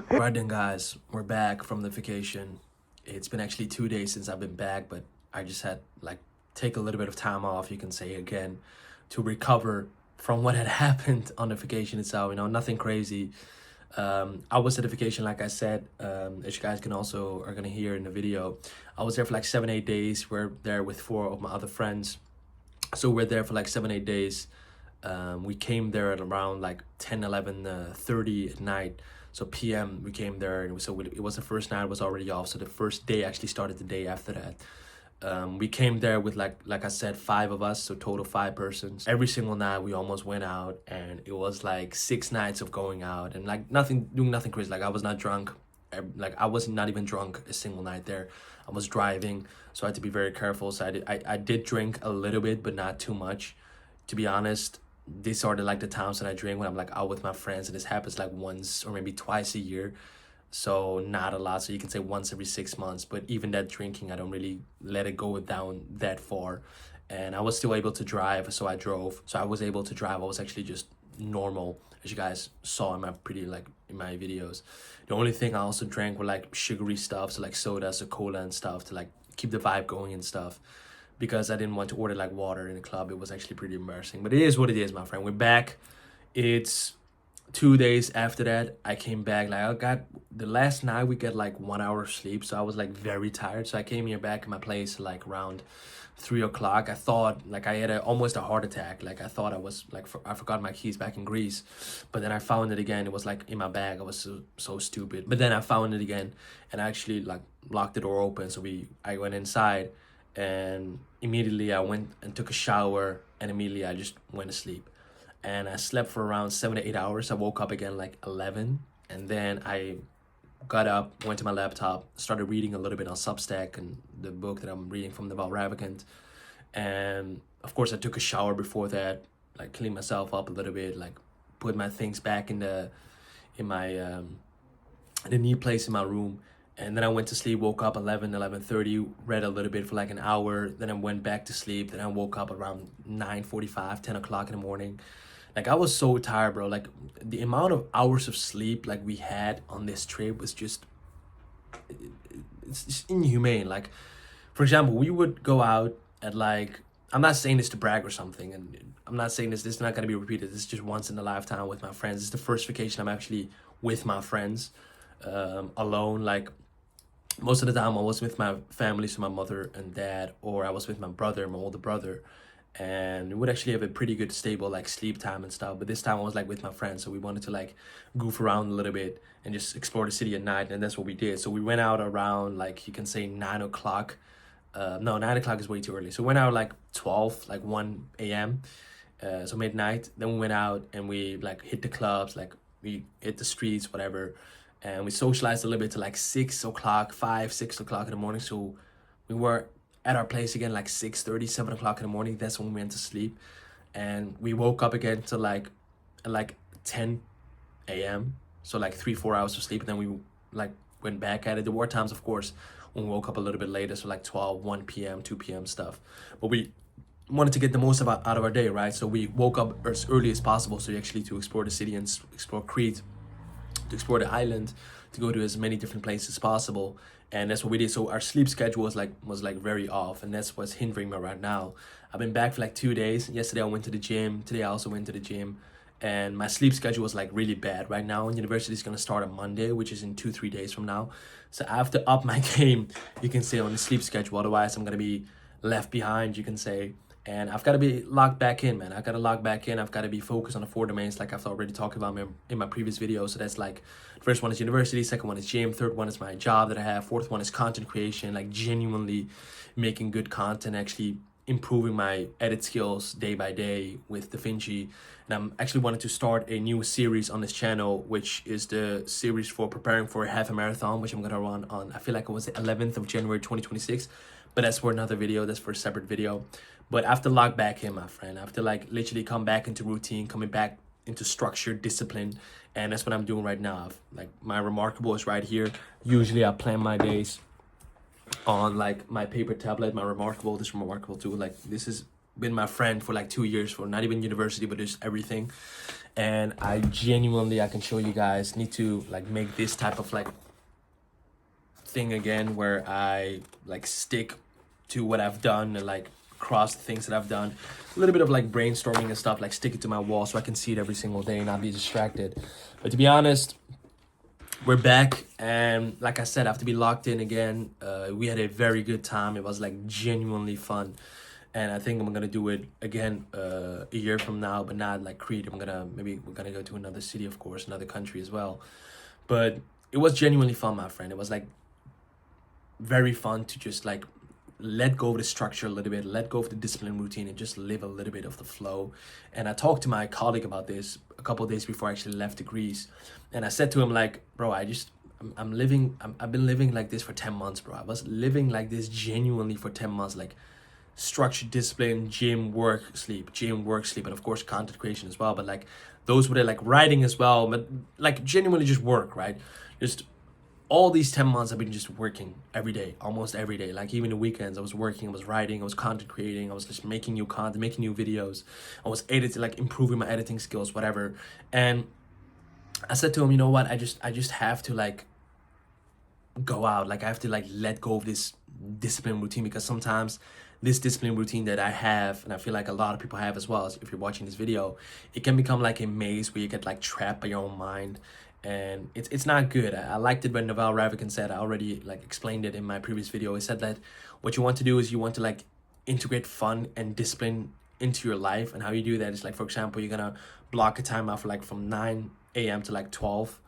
Right then, guys, we're back from the vacation. It's been actually 2 days since I've been back, but I just had like take a little bit of time off, you can say again, to recover from what had happened on the vacation itself. You know, nothing crazy. I was at the vacation, like I said, as you guys are gonna hear in the video. I was there for like 7-8 days. We're there with 4 of my other friends, so we're there for like 7-8 days. We came there at around like 10-11:30 at night. So PM, we came there, and it was the first night, it was already off. So the first day actually started the day after that. We came there with like I said, 5 of us, so total 5 persons. Every single night we almost went out, and it was like 6 nights of going out and like doing nothing crazy. Like I was not drunk, like I was not even drunk a single night there. I was driving, so I had to be very careful. So I did drink a little bit, but not too much, to be honest. These are the times that I drink when I'm like out with my friends, and this happens like once or maybe twice a year, so not a lot. So you can say once every 6 months, but even that drinking, I don't really let it go down that far. And I was still able to drive, so I drove. So I was able to drive. I was actually just normal, as you guys saw in my videos. The only thing I also drank were like sugary stuff, so like sodas or cola and stuff, to like keep the vibe going and stuff, because I didn't want to order like water in the club. It was actually pretty embarrassing, but it is what it is, my friend. We're back. It's 2 days after that. I came back, like I got the last night we get like 1 hour of sleep, so I was like very tired. So I came here back in my place like around 3 o'clock. I thought like I had almost a heart attack. Like I thought I was like I forgot my keys back in Greece, but then I found it again. It was like in my bag. I was so stupid, but then I found it again, and I actually like locked the door open. So I went inside, and immediately I went and took a shower, and immediately I just went to sleep. And I slept for around 7 to 8 hours. I woke up again like 11, and then I got up, went to my laptop, started reading a little bit on Substack and the book that I'm reading from Naval Ravikant. And of course I took a shower before that, like cleaned myself up a little bit, like put my things back in the neat place in my room. And then I went to sleep, woke up 11:30, read a little bit for like an hour. Then I went back to sleep. Then I woke up around 9:45, 10 o'clock in the morning. Like I was so tired, bro. Like the amount of hours of sleep like we had on this trip was just, it's just inhumane. Like, for example, we would go out at like, I'm not saying this to brag or something, and I'm not saying this is not going to be repeated. This is just once in a lifetime with my friends. This is the first vacation I'm actually with my friends, alone. Like most of the time I was with my family, so my mother and dad, or I was with my brother, my older brother.
and we would actually have a pretty good stable like sleep time and stuff. But this time I was like with my friends, so we wanted to like goof around a little bit and just explore the city at night, and that's what we did. So we went out around like, you can say 9 o'clock. No, 9 o'clock is way too early. So we went out like 12, like 1 a.m. So midnight. Then we went out and we like hit the clubs, like we hit the streets, whatever. And we socialized a little bit to like 6 o'clock, 6 o'clock in the morning. So we were at our place again like 6:30, 7 o'clock in the morning. That's when we went to sleep. And we woke up again to like 10 a.m. So like 3-4 hours of sleep. And then we like went back at it. There were times, of course, when we woke up a little bit later, so like 12, 1 p.m., 2 p.m. stuff. But we wanted to get the most out of our day, right? So we woke up as early as possible, so actually to explore the city and explore Crete, to explore the island, to go to as many different places as possible. And that's what we did. So our sleep schedule was like very off, and that's what's hindering me right now. I've been back for like 2 days. Yesterday I went to the gym. Today I also went to the gym. And my sleep schedule was like really bad right now. And university is going to start on Monday, which is in 2-3 days from now. So I have to up my game, you can say, on the sleep schedule. Otherwise, I'm going to be left behind, you can say. And I've got to be locked back in, man. I've got to log back in. I've got to be focused on the 4 domains like I've already talked about in my previous video. So that's like, first one is university, second one is gym, third one is my job that I have, fourth one is content creation, like genuinely making good content, actually improving my edit skills day by day with DaVinci. And I'm actually wanting to start a new series on this channel, which is the series for preparing for a half a marathon, which I'm going to run on, I feel like it was the 11th of January 2026. But that's for another video. That's for a separate video. But I have to log back in, my friend. I have to like literally come back into routine, coming back into structure, discipline. And that's what I'm doing right now. Like my Remarkable is right here. Usually I plan my days on like my paper tablet, my Remarkable. This Remarkable too. Like this has been my friend for like 2 years, for not even university, but just everything. And I genuinely, I can show you guys, need to like make this type of like thing again, where I like stick to what I've done and like cross the things that I've done. A little bit of like brainstorming and stuff, like stick it to my wall so I can see it every single day and not be distracted. But to be honest, we're back, and like I said, I have to be locked in again. We had a very good time. It was like genuinely fun, and I think I'm gonna do it again a year from now, but not like Crete. Maybe we're gonna go to another city, of course, another country as well. But it was genuinely fun, my friend. It was like very fun to just like let go of the structure a little bit, let go of the discipline routine, and just live a little bit of the flow. And I talked to my colleague about this a couple of days before I actually left to Greece, and I said to him like, bro, I've been living like this for 10 months, bro. I was living like this genuinely for 10 months, like structured discipline, gym, work, sleep, and of course content creation as well. But like those were like writing as well, but like genuinely just work, right? Just all these 10 months I've been just working every day, almost every day. Like even the weekends I was working, I was writing, I was content creating, I was just making new content, making new videos. I was editing, like improving my editing skills, whatever. And I said to him, you know what, I just have to like go out. Like I have to like let go of this discipline routine, because sometimes this discipline routine that I have, and I feel like a lot of people have as well, if you're watching this video, it can become like a maze where you get like trapped by your own mind. And it's not good. I liked it when Naval Ravikant said, I already like explained it in my previous video. He said that what you want to do is you want to like integrate fun and discipline into your life. And how you do that is like, for example, you're gonna block a time out for like from 9 a.m. to like 12,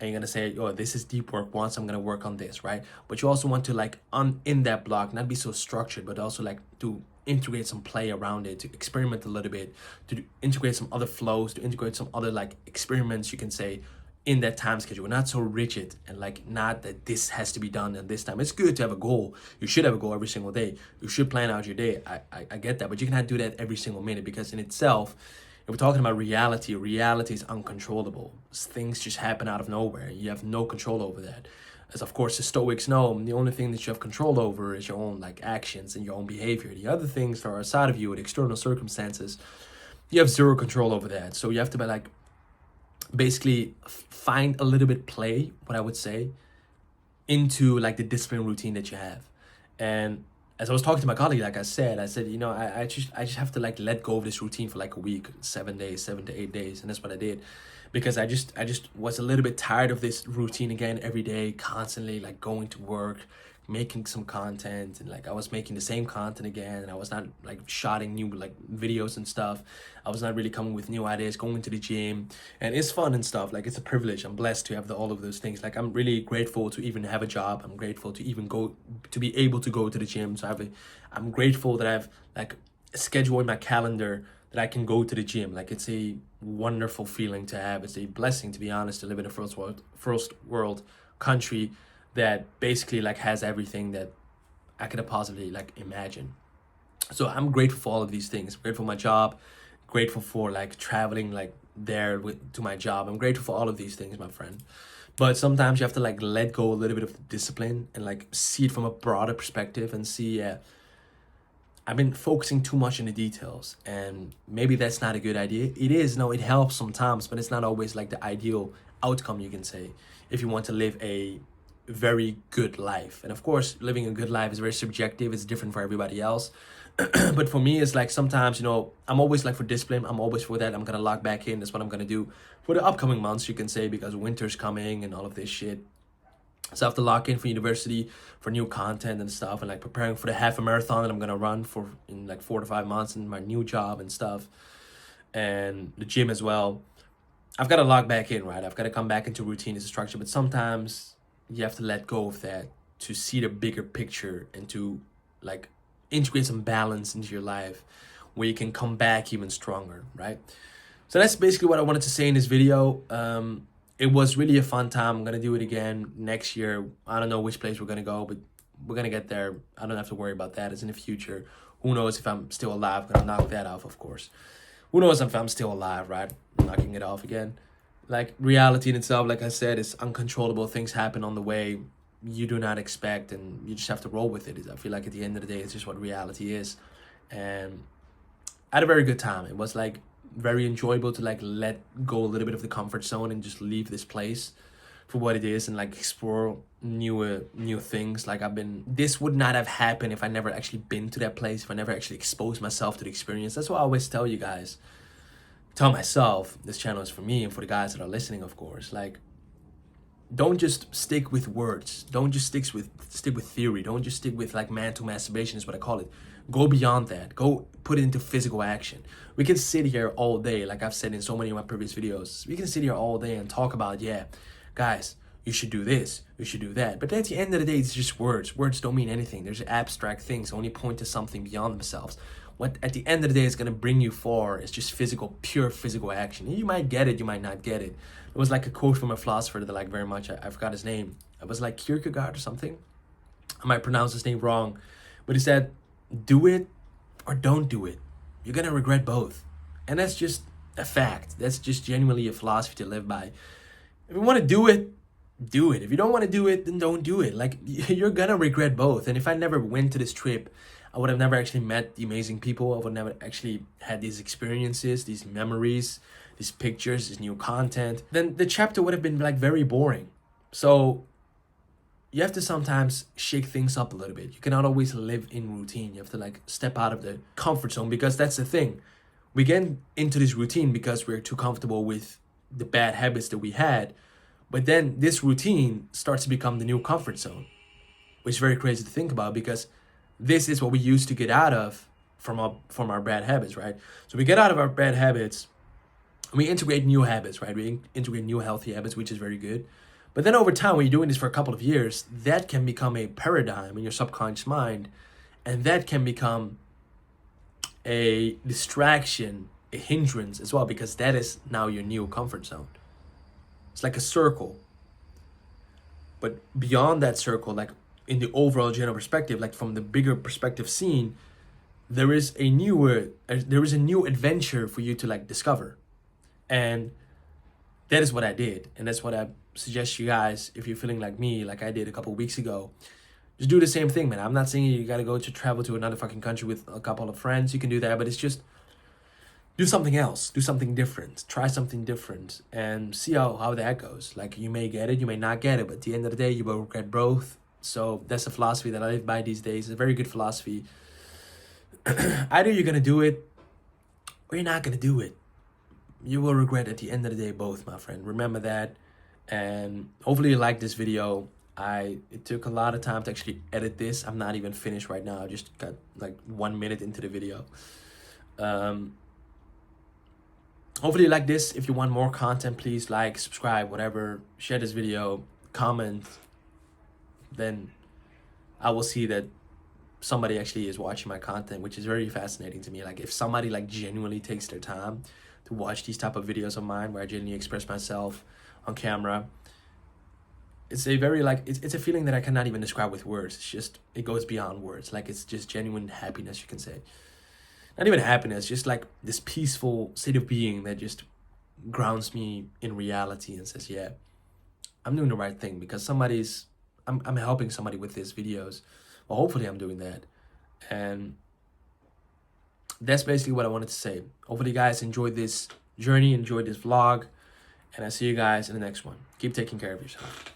and you're gonna say, oh, this is deep work once, I'm gonna work on this, right? But you also want to like in that block not be so structured, but also like to integrate some play around it, to experiment a little bit, to integrate some other flows, to integrate some other like experiments, you can say, in that time schedule. Not so rigid, and like not that this has to be done at this time. It's good to have a goal. You should have a goal every single day. You should plan out your day. I get that, but you cannot do that every single minute, because in itself, if we're talking about reality is uncontrollable. Things just happen out of nowhere. You have no control over that. As of course the Stoics know, the only thing that you have control over is your own like actions and your own behavior. The other things that are outside of you, the external circumstances, you have zero control over that. So you have to be like basically find a little bit play, what I would say, into like the discipline routine that you have. And as I was talking to my colleague, like I said, you know, I just have to like let go of this routine for like a week, 7 days, 7 to 8 days. And that's what I did. because I just was a little bit tired of this routine again every day, constantly like going to work, making some content, and like I was making the same content again, and I was not like shooting new like videos and stuff. I was not really coming with new ideas, going to the gym, and it's fun and stuff. Like, it's a privilege. I'm blessed to have all of those things. Like, I'm really grateful to even have a job. I'm grateful to even to be able to go to the gym. So I'm grateful that I've like a schedule in my calendar that I can go to the gym. Like, it's a wonderful feeling to have. It's a blessing, to be honest, to live in a first world country that basically like has everything that I could have possibly like imagine. So I'm grateful for all of these things. I'm grateful for my job, grateful for like traveling like there to my job. I'm grateful for all of these things, my friend. But sometimes you have to like let go a little bit of the discipline and like see it from a broader perspective and see, I've been focusing too much on the details, and maybe that's not a good idea. It is, no, it helps sometimes, but it's not always like the ideal outcome, you can say, if you want to live a very good life. And of course, living a good life is very subjective. It's different for everybody else. But for me, it's like sometimes, you know, I'm always like for discipline. I'm always for that. I'm gonna lock back in. That's what I'm gonna do for the upcoming months, you can say, because winter's coming and all of this shit. So I have to lock in for university, for new content and stuff, and like preparing for the half a marathon that I'm gonna run in like 4 to 5 months, and my new job and stuff, and the gym as well. I've got to lock back in, right? I've got to come back into routine as a structure. But sometimes you have to let go of that to see the bigger picture and to like integrate some balance into your life where you can come back even stronger, right? So that's basically what I wanted to say in this video. It was really a fun time. I'm gonna do it again next year. I don't know which place we're gonna go, but we're gonna get there. I don't have to worry about that. It's in the future. Who knows if I'm still alive? I'm gonna knock that off, of course. Who knows if I'm still alive, right? I'm knocking it off again. Like, reality in itself, like I said, is uncontrollable. Things happen on the way you do not expect, and you just have to roll with it. I feel like at the end of the day, it's just what reality is. And I had a very good time. It was like very enjoyable to like let go a little bit of the comfort zone and just leave this place for what it is and like explore new things. Like, this would not have happened if I never actually been to that place, if I never actually exposed myself to the experience. That's what I always tell you guys, tell myself, this channel is for me and for the guys that are listening, of course. Like, don't just stick with words. Don't just stick with theory. Don't just stick with like mental masturbation is what I call it. Go beyond that. Go put it into physical action. We can sit here all day, like I've said in so many of my previous videos. We can sit here all day and talk about, yeah, guys, you should do this, you should do that. But at the end of the day, it's just words. Words don't mean anything. There's abstract things, only point to something beyond themselves. What at the end of the day is going to bring you far is just pure physical action. You might get it, you might not get it. It was like a quote from a philosopher that I like very much. I forgot his name. It was like Kierkegaard or something. I might pronounce his name wrong. But he said, do it or don't do it. You're going to regret both. And that's just a fact. That's just genuinely a philosophy to live by. If you want to do it, do it. If you don't want to do it, then don't do it. Like, you're going to regret both. And if I never went to this trip, I would have never actually met the amazing people. I would never actually had these experiences, these memories, these pictures, this new content. Then the chapter would have been like very boring. So you have to sometimes shake things up a little bit. You cannot always live in routine. You have to like step out of the comfort zone, because that's the thing. We get into this routine because we're too comfortable with the bad habits that we had. But then this routine starts to become the new comfort zone, which is very crazy to think about, because this is what we used to get out of from our bad habits, right? So we get out of our bad habits, and we integrate new habits, right? We integrate new healthy habits, which is very good. But then over time, when you're doing this for a couple of years, that can become a paradigm in your subconscious mind, and that can become a distraction, a hindrance as well, because that is now your new comfort zone. It's like a circle. But beyond that circle, like in the overall general perspective, like from the bigger perspective seen, there is a new adventure for you to like discover. And that is what I did. And that's what I suggest you guys, if you're feeling like me, like I did a couple of weeks ago, just do the same thing, man. I'm not saying you gotta go to travel to another fucking country with a couple of friends. You can do that, but it's just do something else, do something different, try something different, and see how that goes. Like, you may get it, you may not get it, but at the end of the day, you will regret both. So that's a philosophy that I live by these days. It's a very good philosophy. Either you're gonna do it or you're not gonna do it. you will regret at the end of the day both, my friend. Remember that. And hopefully you like this video. It took a lot of time to actually edit this. I'm not even finished right now. I just got like 1 minute into the video. Hopefully you like this. If you want more content, please like, subscribe, whatever. Share this video, comment. Then I will see that somebody actually is watching my content, which is very fascinating to me. Like if somebody like genuinely takes their time to watch these type of videos of mine where I genuinely express myself on camera, it's a very like it's a feeling that I cannot even describe with words. It's just, it goes beyond words. Like it's just genuine happiness, you can say. Not even happiness, just like this peaceful state of being that just grounds me in reality and says, yeah, I'm doing the right thing because I'm helping somebody with these videos. Well, hopefully I'm doing that. And that's basically what I wanted to say. Hopefully you guys enjoyed this journey, enjoyed this vlog, and I'll see you guys in the next one. Keep taking care of yourself.